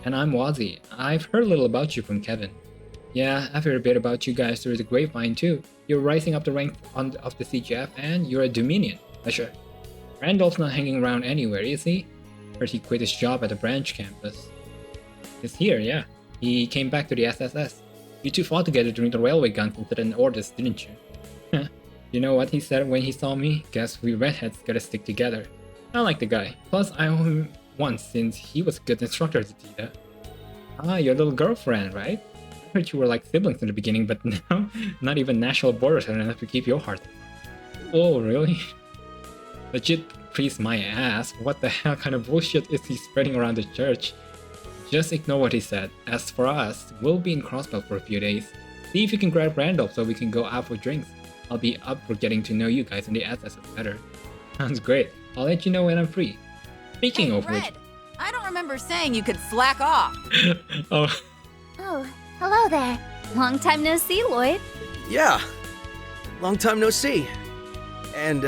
And I'm Wazzy. I've heard a little about you from Kevin. Yeah, I've heard a bit about you guys through the grapevine too. You're rising up the ranks of the CGF and you're a Dominion. Sure. Randolph's not hanging around anywhere, is he? Heard he quit his job at the branch campus. He's here, yeah. He came back to the SSS. You two fought together during the railway guns incident in Ordis, didn't you? You know what he said when he saw me? Guess we redheads gotta stick together. I like the guy. Plus, I owe him once since he was a good instructor to Tita. Ah, your little girlfriend, right? I heard you were like siblings in the beginning, but now, not even national borders are enough to keep your heart. Oh, really? Legit priest my ass. What the hell kind of bullshit is he spreading around the church? Just ignore what he said. As for us, we'll be in Crossbell for a few days. See if you can grab Randolph so we can go out for drinks. I'll be up for getting to know you guys in the SSS better. Sounds great. I'll let you know when I'm free. Speaking of which... I don't remember saying you could slack off. Oh. Oh, hello there. Long time no see, Lloyd. Yeah. Long time no see. And,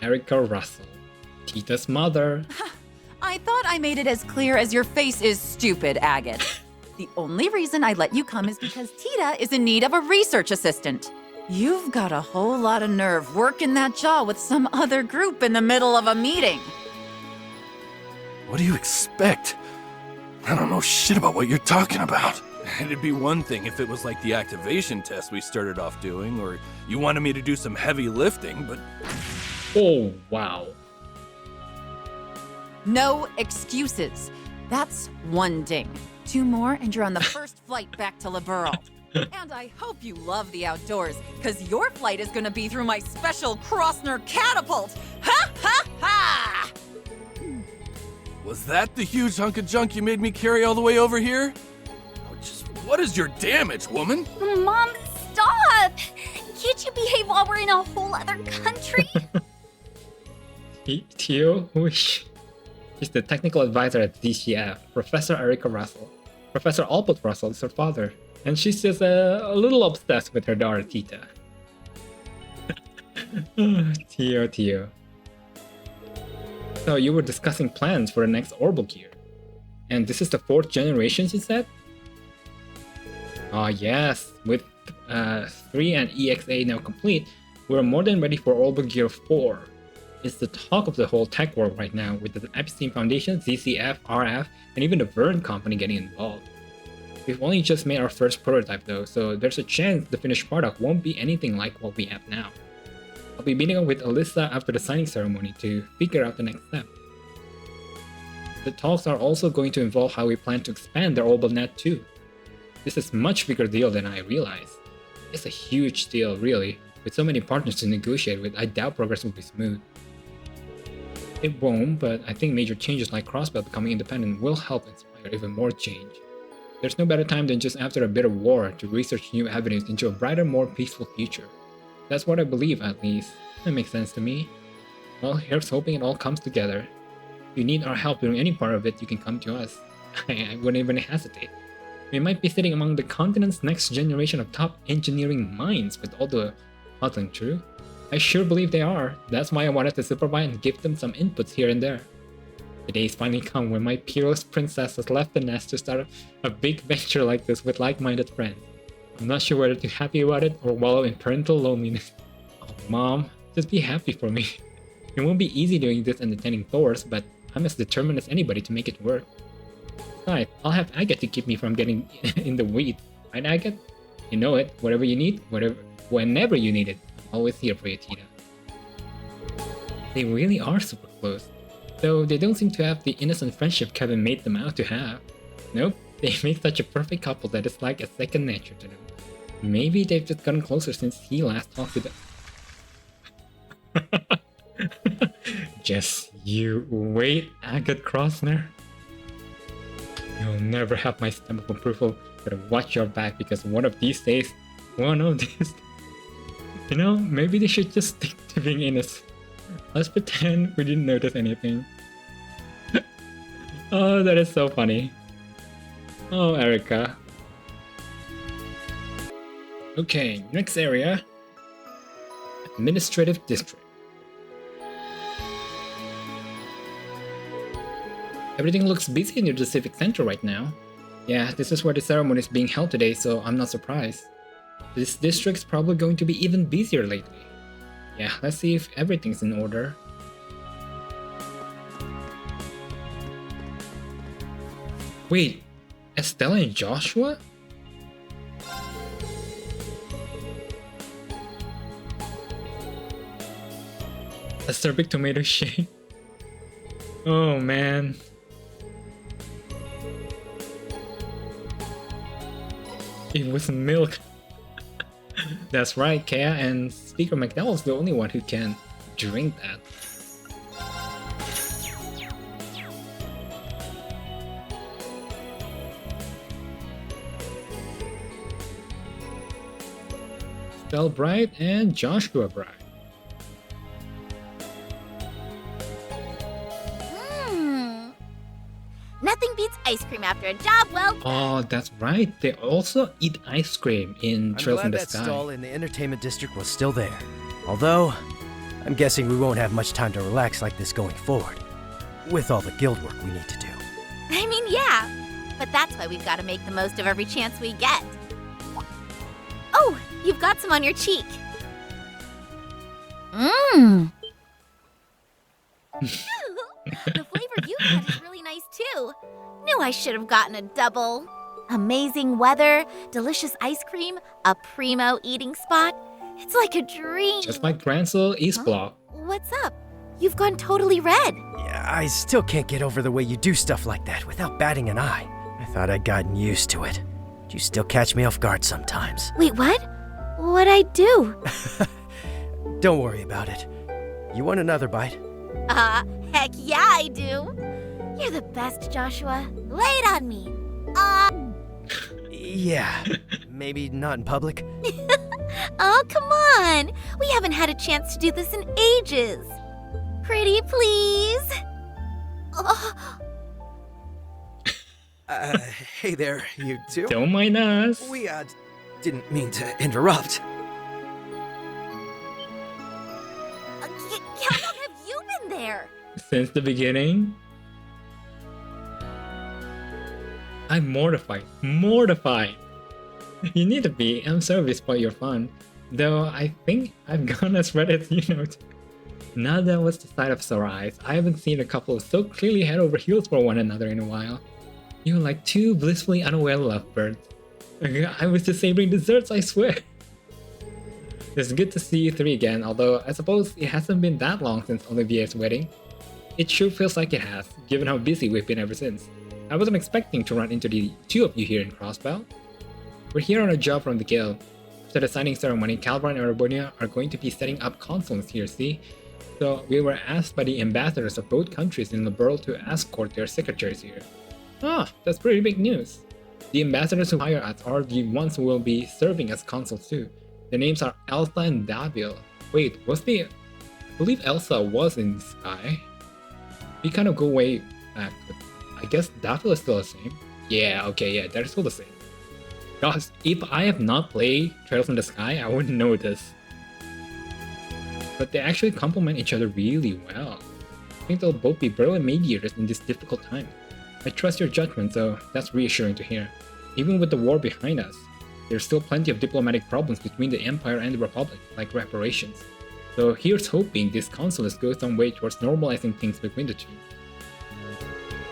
Erica Russell. Tita's mother. I thought I made it as clear as your face is stupid, Agate. The only reason I let you come is because Tita is in need of a research assistant. You've got a whole lot of nerve working that jaw with some other group in the middle of a meeting. What do you expect? I don't know shit about what you're talking about. It'd be one thing if it was like the activation test we started off doing, or you wanted me to do some heavy lifting, but... Oh, wow. No excuses. That's one ding. 2 more and you're on the first flight back to Liberal. And I hope you love the outdoors, because your flight is going to be through my special Crossner catapult. Ha ha ha! Was that the huge hunk of junk you made me carry all the way over here? Oh, just what is your damage, woman? Mom, stop! Can't you behave while we're in a whole other country? Tio, she's the technical advisor at DCF, Professor Erica Russell. Professor Albert Russell is her father, and she's just a little obsessed with her daughter Tita. Tio. So you were discussing plans for the next orbital gear. And this is the 4th generation, she said? Ah yes, with 3 and EXA now complete, we're more than ready for orbital gear 4. It's the talk of the whole tech world right now, with the Epstein Foundation, ZCF, RF, and even the Verne Company getting involved. We've only just made our first prototype though, so there's a chance the finished product won't be anything like what we have now. I'll be meeting up with Alyssa after the signing ceremony to figure out the next step. The talks are also going to involve how we plan to expand the orbital net too. This is a much bigger deal than I realized. It's a huge deal really, with so many partners to negotiate with. I doubt progress will be smooth. It won't, but I think major changes like Crossbell becoming independent will help inspire even more change. There's no better time than just after a bit of war to research new avenues into a brighter, more peaceful future. That's what I believe, at least. That makes sense to me. Well, here's hoping it all comes together. If you need our help doing any part of it, you can come to us. I wouldn't even hesitate. We might be sitting among the continent's next generation of top engineering minds with all the puzzling true. I sure believe they are. That's why I wanted to supervise and give them some inputs here and there. The day's finally come when my peerless princess has left the nest to start a big venture like this with like-minded friends. I'm not sure whether to be happy about it or wallow in parental loneliness. Oh, Mom, just be happy for me. It won't be easy doing this and attending Thor's, but I'm as determined as anybody to make it work. Besides, I'll have Agate to keep me from getting in the weeds. Right, Agate? You know it. Whatever you need, whenever you need it. I'm always here for you, Tita. They really are super close. Though they don't seem to have the innocent friendship Kevin made them out to have. Nope, they make such a perfect couple that it's like a second nature to them. Maybe they've just gotten closer since he last talked to them. Just you wait, Agate Crossner. You'll never have my stamp of approval, but watch your back because one of these days, you know, maybe they should just stick to being innocent. Let's pretend we didn't notice anything. Oh, that is so funny. Oh, Erica. Okay, next area. Administrative District. Everything looks busy near the Civic Center right now. Yeah, this is where the ceremony is being held today, so I'm not surprised. This district's probably going to be even busier lately. Yeah, let's see if everything's in order. Wait, Estella and Joshua? Acerbic tomato shake. Oh man. It was milk. That's right, Kea and Speaker McDowell's the only one who can drink that. Stell Bright and Joshua Bright. Nothing beats ice cream after a job well done. Oh, that's right. They also eat ice cream in Trails in the that Sky. stall in the entertainment district was still there. Although, I'm guessing we won't have much time to relax like this going forward, with all the guild work we need to do. I mean, yeah, but that's why we've got to make the most of every chance we get. Oh, you've got some on your cheek. Mmm. The flavor you got is really nice too. Knew I should have gotten a double. Amazing weather, delicious ice cream, a primo eating spot. It's like a dream. Just like Grancel East Block. What's up? You've gone totally red. Yeah, I still can't get over the way you do stuff like that without batting an eye. I thought I'd gotten used to it. But you still catch me off guard sometimes. Wait, what? What'd I do? Don't worry about it. You want another bite? Heck yeah I do. You're the best, Joshua. Lay it on me. Yeah, maybe not in public. Oh, come on. We haven't had a chance to do this in ages. Pretty please. Oh. Hey there, you two. Don't mind us. We, didn't mean to interrupt. How long have you been there? Since the beginning. I'm mortified. Mortified. You need to be. I'm sorry to spoil your fun. Though I think I've gone as red as you know. Now that was the sight of sore eyes. I haven't seen a couple so clearly head over heels for one another in a while. You're like two blissfully unaware lovebirds. I was just savoring desserts, I swear. It's good to see you three again, although I suppose it hasn't been that long since Olivier's wedding. It sure feels like it has, given how busy we've been ever since. I wasn't expecting to run into the two of you here in Crossbell. We're here on a job from the guild. After the signing ceremony, Calvin and Arabonia are going to be setting up consuls here, see? So we were asked by the ambassadors of both countries in the world to escort their secretaries here. Ah, that's pretty big news. The ambassadors who hire us are the ones who will be serving as consuls too. Their names are Elsa and Davil. Wait, I believe Elsa was in the sky. We kind of go way back, but I guess Davil is still the same. Yeah, okay, yeah, they're still the same. Gosh, if I have not played Trails in the Sky, I wouldn't know this. But they actually complement each other really well. I think they'll both be brilliant mediators in this difficult time. I trust your judgment, so that's reassuring to hear. Even with the war behind us, there's still plenty of diplomatic problems between the Empire and the Republic, like reparations. So here's hoping this consulate goes some way towards normalizing things between the two.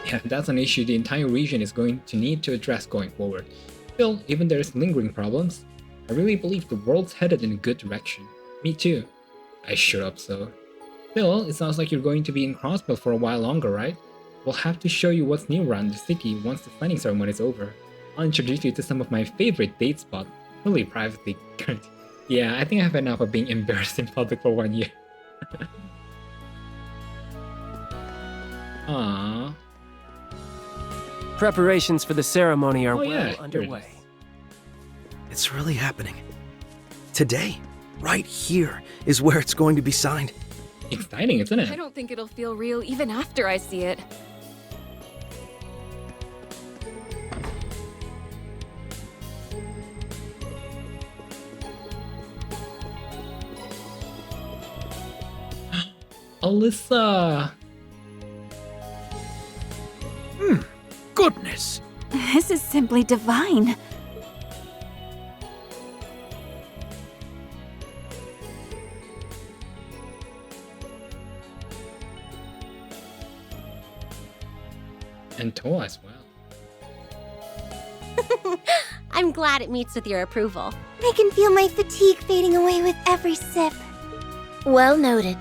Yeah, that's an issue the entire region is going to need to address going forward. Still, even there's lingering problems, I really believe the world's headed in a good direction. Me too. I sure hope so. Still, it sounds like you're going to be in Crossbell for a while longer, right? We'll have to show you what's new around the city once the signing ceremony is over. I'll introduce you to some of my favorite date spots, really privately. Yeah, I think I have enough of being embarrassed in public for 1 year. Aww. Preparations for the ceremony are well underway. It's really happening. Today, right here, is where it's going to be signed. Exciting, isn't it? I don't think it'll feel real even after I see it. Alyssa! Goodness! This is simply divine. And Toa as well. I'm glad it meets with your approval. I can feel my fatigue fading away with every sip. Well noted.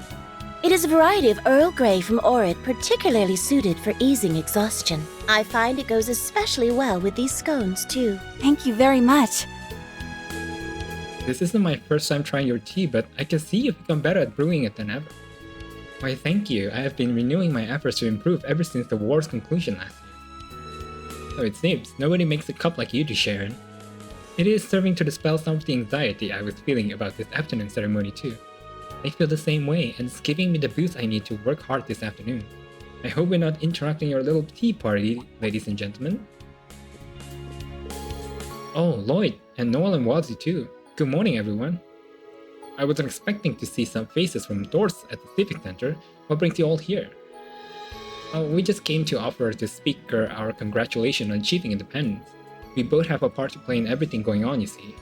It is a variety of Earl Grey from Orid, particularly suited for easing exhaustion. I find it goes especially well with these scones, too. Thank you very much. This isn't my first time trying your tea, but I can see you've become better at brewing it than ever. Why, thank you. I have been renewing my efforts to improve ever since the war's conclusion last year. So it seems, nobody makes a cup like you do, Sharon. It is serving to dispel some of the anxiety I was feeling about this afternoon ceremony too. I feel the same way, and it's giving me the boost I need to work hard this afternoon. I hope we're not interrupting your little tea party, ladies and gentlemen. Oh, Lloyd, and Noel and Wazzy too. Good morning, everyone. I wasn't expecting to see some faces from doors at the Civic Center. What brings you all here? Oh, we just came to offer the speaker our congratulations on achieving independence. We both have a part to play in everything going on, you see.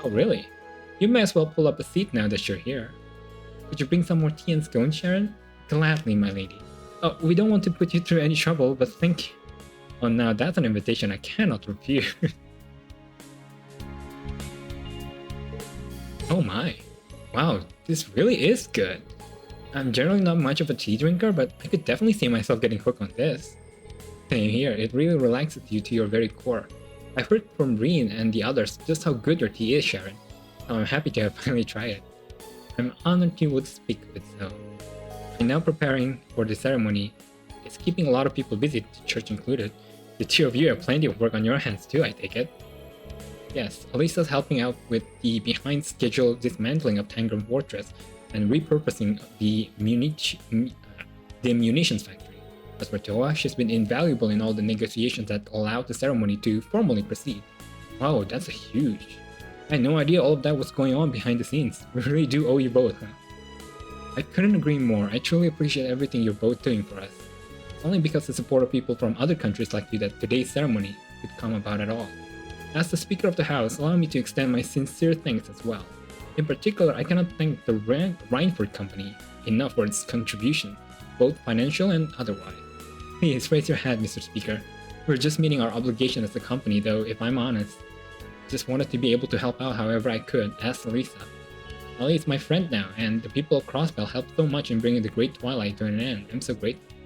Oh, really? You may as well pull up a seat now that you're here. Could you bring some more tea and scones, Sharon? Gladly, my lady. Oh, we don't want to put you through any trouble, but thank you. Oh, now that's an invitation I cannot refuse. Oh my. Wow, this really is good. I'm generally not much of a tea drinker, but I could definitely see myself getting hooked on this. Same here, it really relaxes you to your very core. I've heard from Rean and the others just how good your tea is, Sharon. So I'm happy to have finally tried it. I'm honored you would speak of it so. I'm now preparing for the ceremony. It's keeping a lot of people busy, the church included. The two of you have plenty of work on your hands too, I take it. Yes, Alisa's helping out with the behind-schedule dismantling of Tangram Fortress and repurposing the munitions factory. As for Toa, she's been invaluable in all the negotiations that allowed the ceremony to formally proceed. Wow, that's huge. I had no idea all of that was going on behind the scenes. We really do owe you both, huh? I couldn't agree more. I truly appreciate everything you're both doing for us. It's only because of the support of people from other countries like you that today's ceremony could come about at all. As the Speaker of the House, allow me to extend my sincere thanks as well. In particular, I cannot thank the Reinford Company enough for its contribution, both financial and otherwise. Please raise your hand, Mr. Speaker. We're just meeting our obligation as a company, though, if I'm honest. Just wanted to be able to help out however I could, as Lisa. Ellie is my friend now, and the people of Crossbell helped so much in bringing the Great Twilight to an end. I'm so grateful.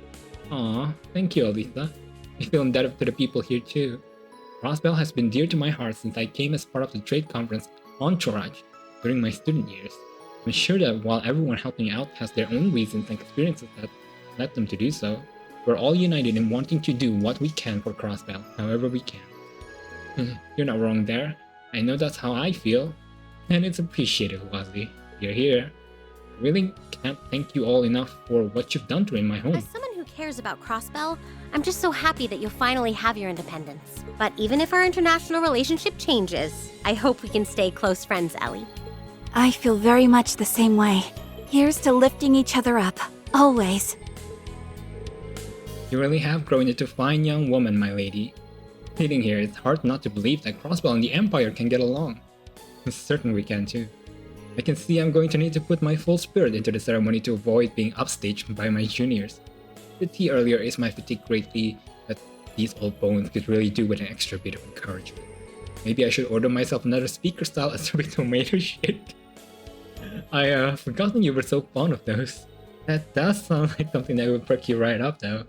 Aww, thank you, Elisa. I feel indebted to the people here too. Crossbell has been dear to my heart since I came as part of the trade conference Entourage during my student years. I'm sure that while everyone helping out has their own reasons and experiences that led them to do so, we're all united in wanting to do what we can for Crossbell, however we can. You're not wrong there. I know that's how I feel. And it's appreciated, Wazzy. You're here. I really can't thank you all enough for what you've done to in my home. As someone who cares about Crossbell, I'm just so happy that you'll finally have your independence. But even if our international relationship changes, I hope we can stay close friends, Ellie. I feel very much the same way. Here's to lifting each other up, always. You really have grown into a fine young woman, my lady. Sitting here, it's hard not to believe that Crossbell and the Empire can get along. I'm certain we can too. I can see I'm going to need to put my full spirit into the ceremony to avoid being upstaged by my juniors. The tea earlier is my fatigue greatly, but these old bones could really do with an extra bit of encouragement. Maybe I should order myself another speaker-style Asobi tomato shake. I forgotten you were so fond of those. That does sound like something that would perk you right up though.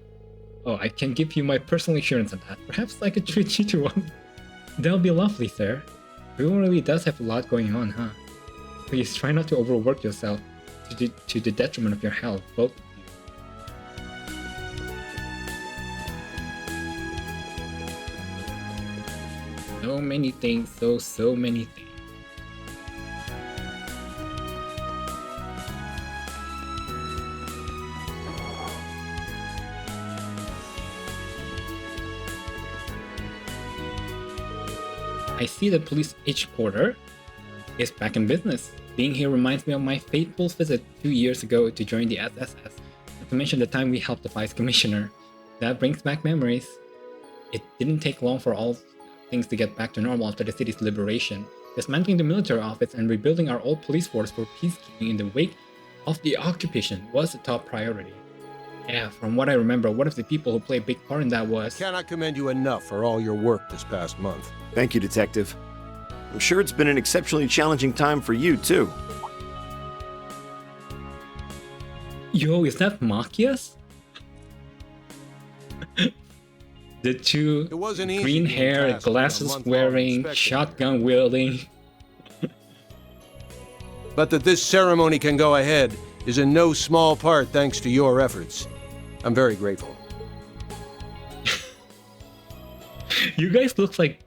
Oh, I can give you my personal assurance on that. Perhaps I could treat you to one. That'll be lovely, sir. Everyone really does have a lot going on, huh? Please try not to overwork yourself to the detriment of your health, both of you. So many things, so many things. I see that police headquarters is back in business. Being here reminds me of my fateful visit 2 years ago to join the SSS, not to mention the time we helped the Vice Commissioner. That brings back memories. It didn't take long for all things to get back to normal after the city's liberation. Dismantling the military office and rebuilding our old police force for peacekeeping in the wake of the occupation was a top priority. Yeah, from what I remember, one of the people who played a big part in that was... Cannot commend you enough for all your work this past month. Thank you, Detective. I'm sure it's been an exceptionally challenging time for you, too. Yo, is that Machias? The two green hair, glasses wearing, shotgun wielding. But that this ceremony can go ahead is in no small part thanks to your efforts. I'm very grateful. You guys look like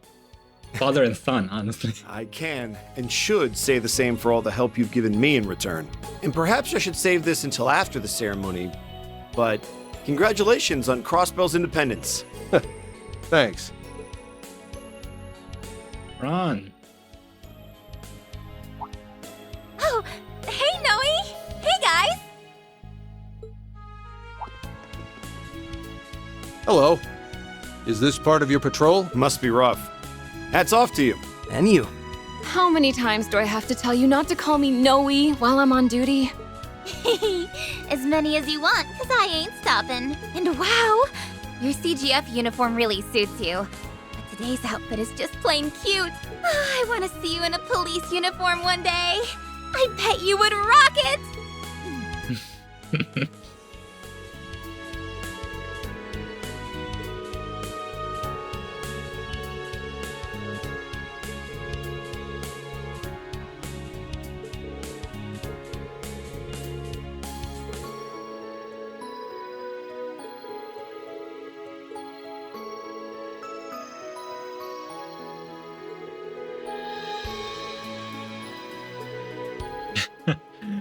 father and son, honestly. I can and should say the same for all the help you've given me in return. And perhaps I should save this until after the ceremony, but congratulations on Crossbell's independence. Thanks. Ron. Oh, hey, Noe! Hey, guys! Hello. Is this part of your patrol? Must be rough. Hats off to you. And you. How many times do I have to tell you not to call me Noe while I'm on duty? As many as you want, cause I ain't stopping. And wow, your CGF uniform really suits you. But today's outfit is just plain cute. I want to see you in a police uniform one day. I bet you would rock it!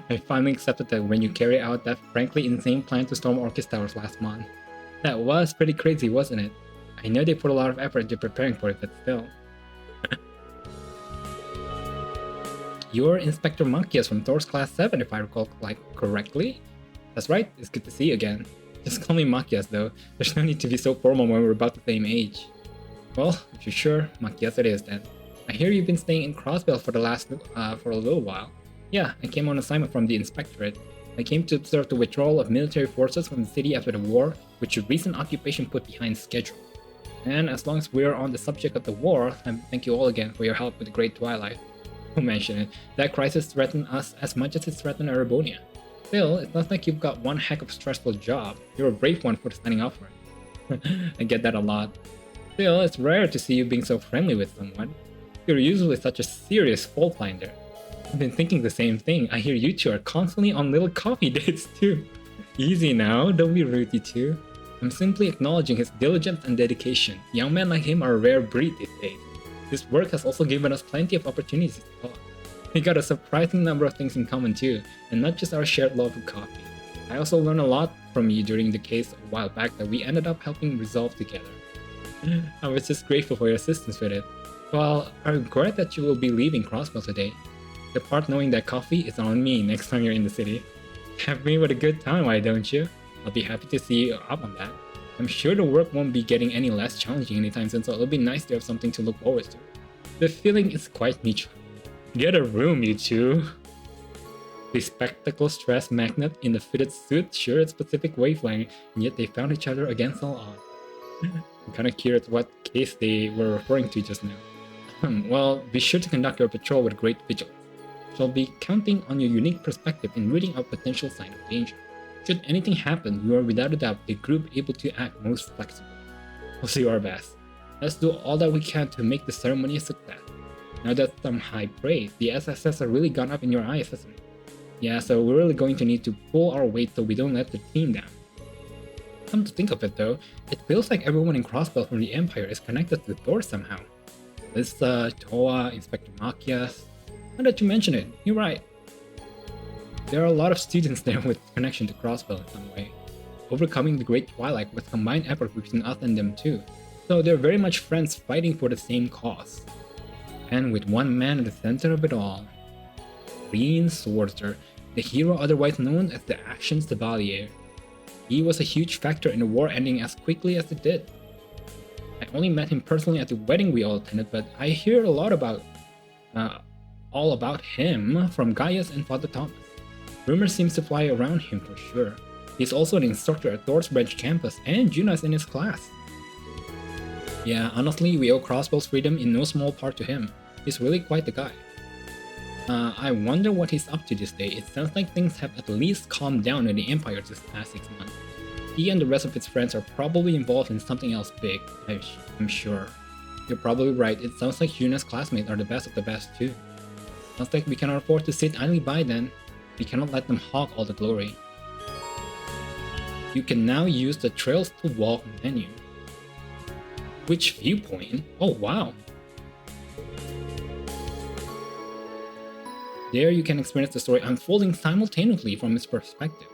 I finally accepted that when you carry out that frankly insane plan to storm Orchis Towers last month. That was pretty crazy, wasn't it? I know they put a lot of effort into preparing for it, but still. You're Inspector Machias from Thor's Class 7, if I recall correctly. That's right, it's good to see you again. Just call me Machias though, there's no need to be so formal when we're about the same age. Well, if you're sure, Machias it is then. I hear you've been staying in Crossbell for a little while. Yeah, I came on assignment from the Inspectorate. I came to observe the withdrawal of military forces from the city after the war, which your recent occupation put behind schedule. And as long as we're on the subject of the war, thank you all again for your help with the Great Twilight. Who mentioned it? That crisis threatened us as much as it threatened Erebonia. Still, it's not like you've got one heck of a stressful job. You're a brave one for standing up for it. I get that a lot. Still, it's rare to see you being so friendly with someone. You're usually such a serious fault finder. I've been thinking the same thing. I hear you two are constantly on little coffee dates too. Easy now, don't be rude, you two. I'm simply acknowledging his diligence and dedication. Young men like him are a rare breed these days. His work has also given us plenty of opportunities to talk. We got a surprising number of things in common too, and not just our shared love of coffee. I also learned a lot from you during the case a while back that we ended up helping resolve together. I was just grateful for your assistance with it. Well, I regret that you will be leaving Crossbell today. Depart knowing that coffee is on me next time you're in the city. Have me with a good time, why don't you? I'll be happy to see you up on that. I'm sure the work won't be getting any less challenging anytime soon, so it'll be nice to have something to look forward to. The feeling is quite mutual. Get a room, you two. The spectacle stress magnet in the fitted suit shared a specific wavelength, and yet they found each other against all odds. I'm kinda curious what case they were referring to just now. Well, be sure to conduct your patrol with great vigilance. Shall be counting on your unique perspective in reading out potential sign of danger. Should anything happen, you are without a doubt the group able to act most flexible. We'll do our best. Let's do all that we can to make the ceremony a success. Now that's some high praise. The SSS have really gone up in your eyes, hasn't it? Yeah, so we're really going to need to pull our weight so we don't let the team down. Come to think of it though, it feels like everyone in Crossbell from the Empire is connected to Thor somehow. Lissa, Toa, Inspector Machias. Now that you mention it, you're right. There are a lot of students there with connection to Crossbell in some way. Overcoming the Great Twilight was combined effort between us and them too, so they're very much friends fighting for the same cause. And with one man at the center of it all, Rean Schwarzer, the hero otherwise known as the Action Chevalier. He was a huge factor in the war ending as quickly as it did. I only met him personally at the wedding we all attended, but I hear a lot about all about him from Gaius and Father Thomas. Rumors seems to fly around him for sure. He's also an instructor at Thor's Branch campus, and Juna's in his class. Yeah, honestly, we owe Crossbell's freedom in no small part to him. He's really quite the guy. I wonder what he's up to this day. It sounds like things have at least calmed down in the Empire this past 6 months. He and the rest of his friends are probably involved in something else big, I'm sure. You're probably right. It sounds like Yuna's classmates are the best of the best too. Sounds like we cannot afford to sit idly by then. We cannot let them hog all the glory. You can now use the Trails to Walk menu. Which viewpoint? Oh wow! There you can experience the story unfolding simultaneously from his perspective.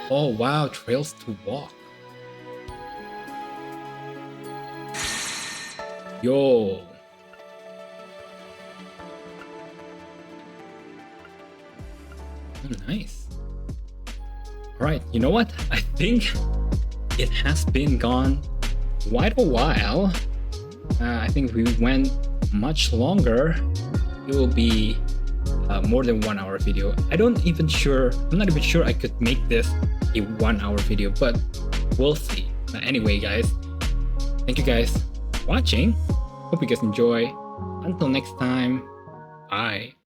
Oh wow, Trails to Walk. Yo! Oh, nice. Alright, you know what? I think it has been gone quite a while. I think we went much longer. It will be more than 1 hour video. I'm not even sure I could make this a 1 hour video, but we'll see. Anyway guys, thank you guys for watching. Hope you guys enjoy. Until next time, bye.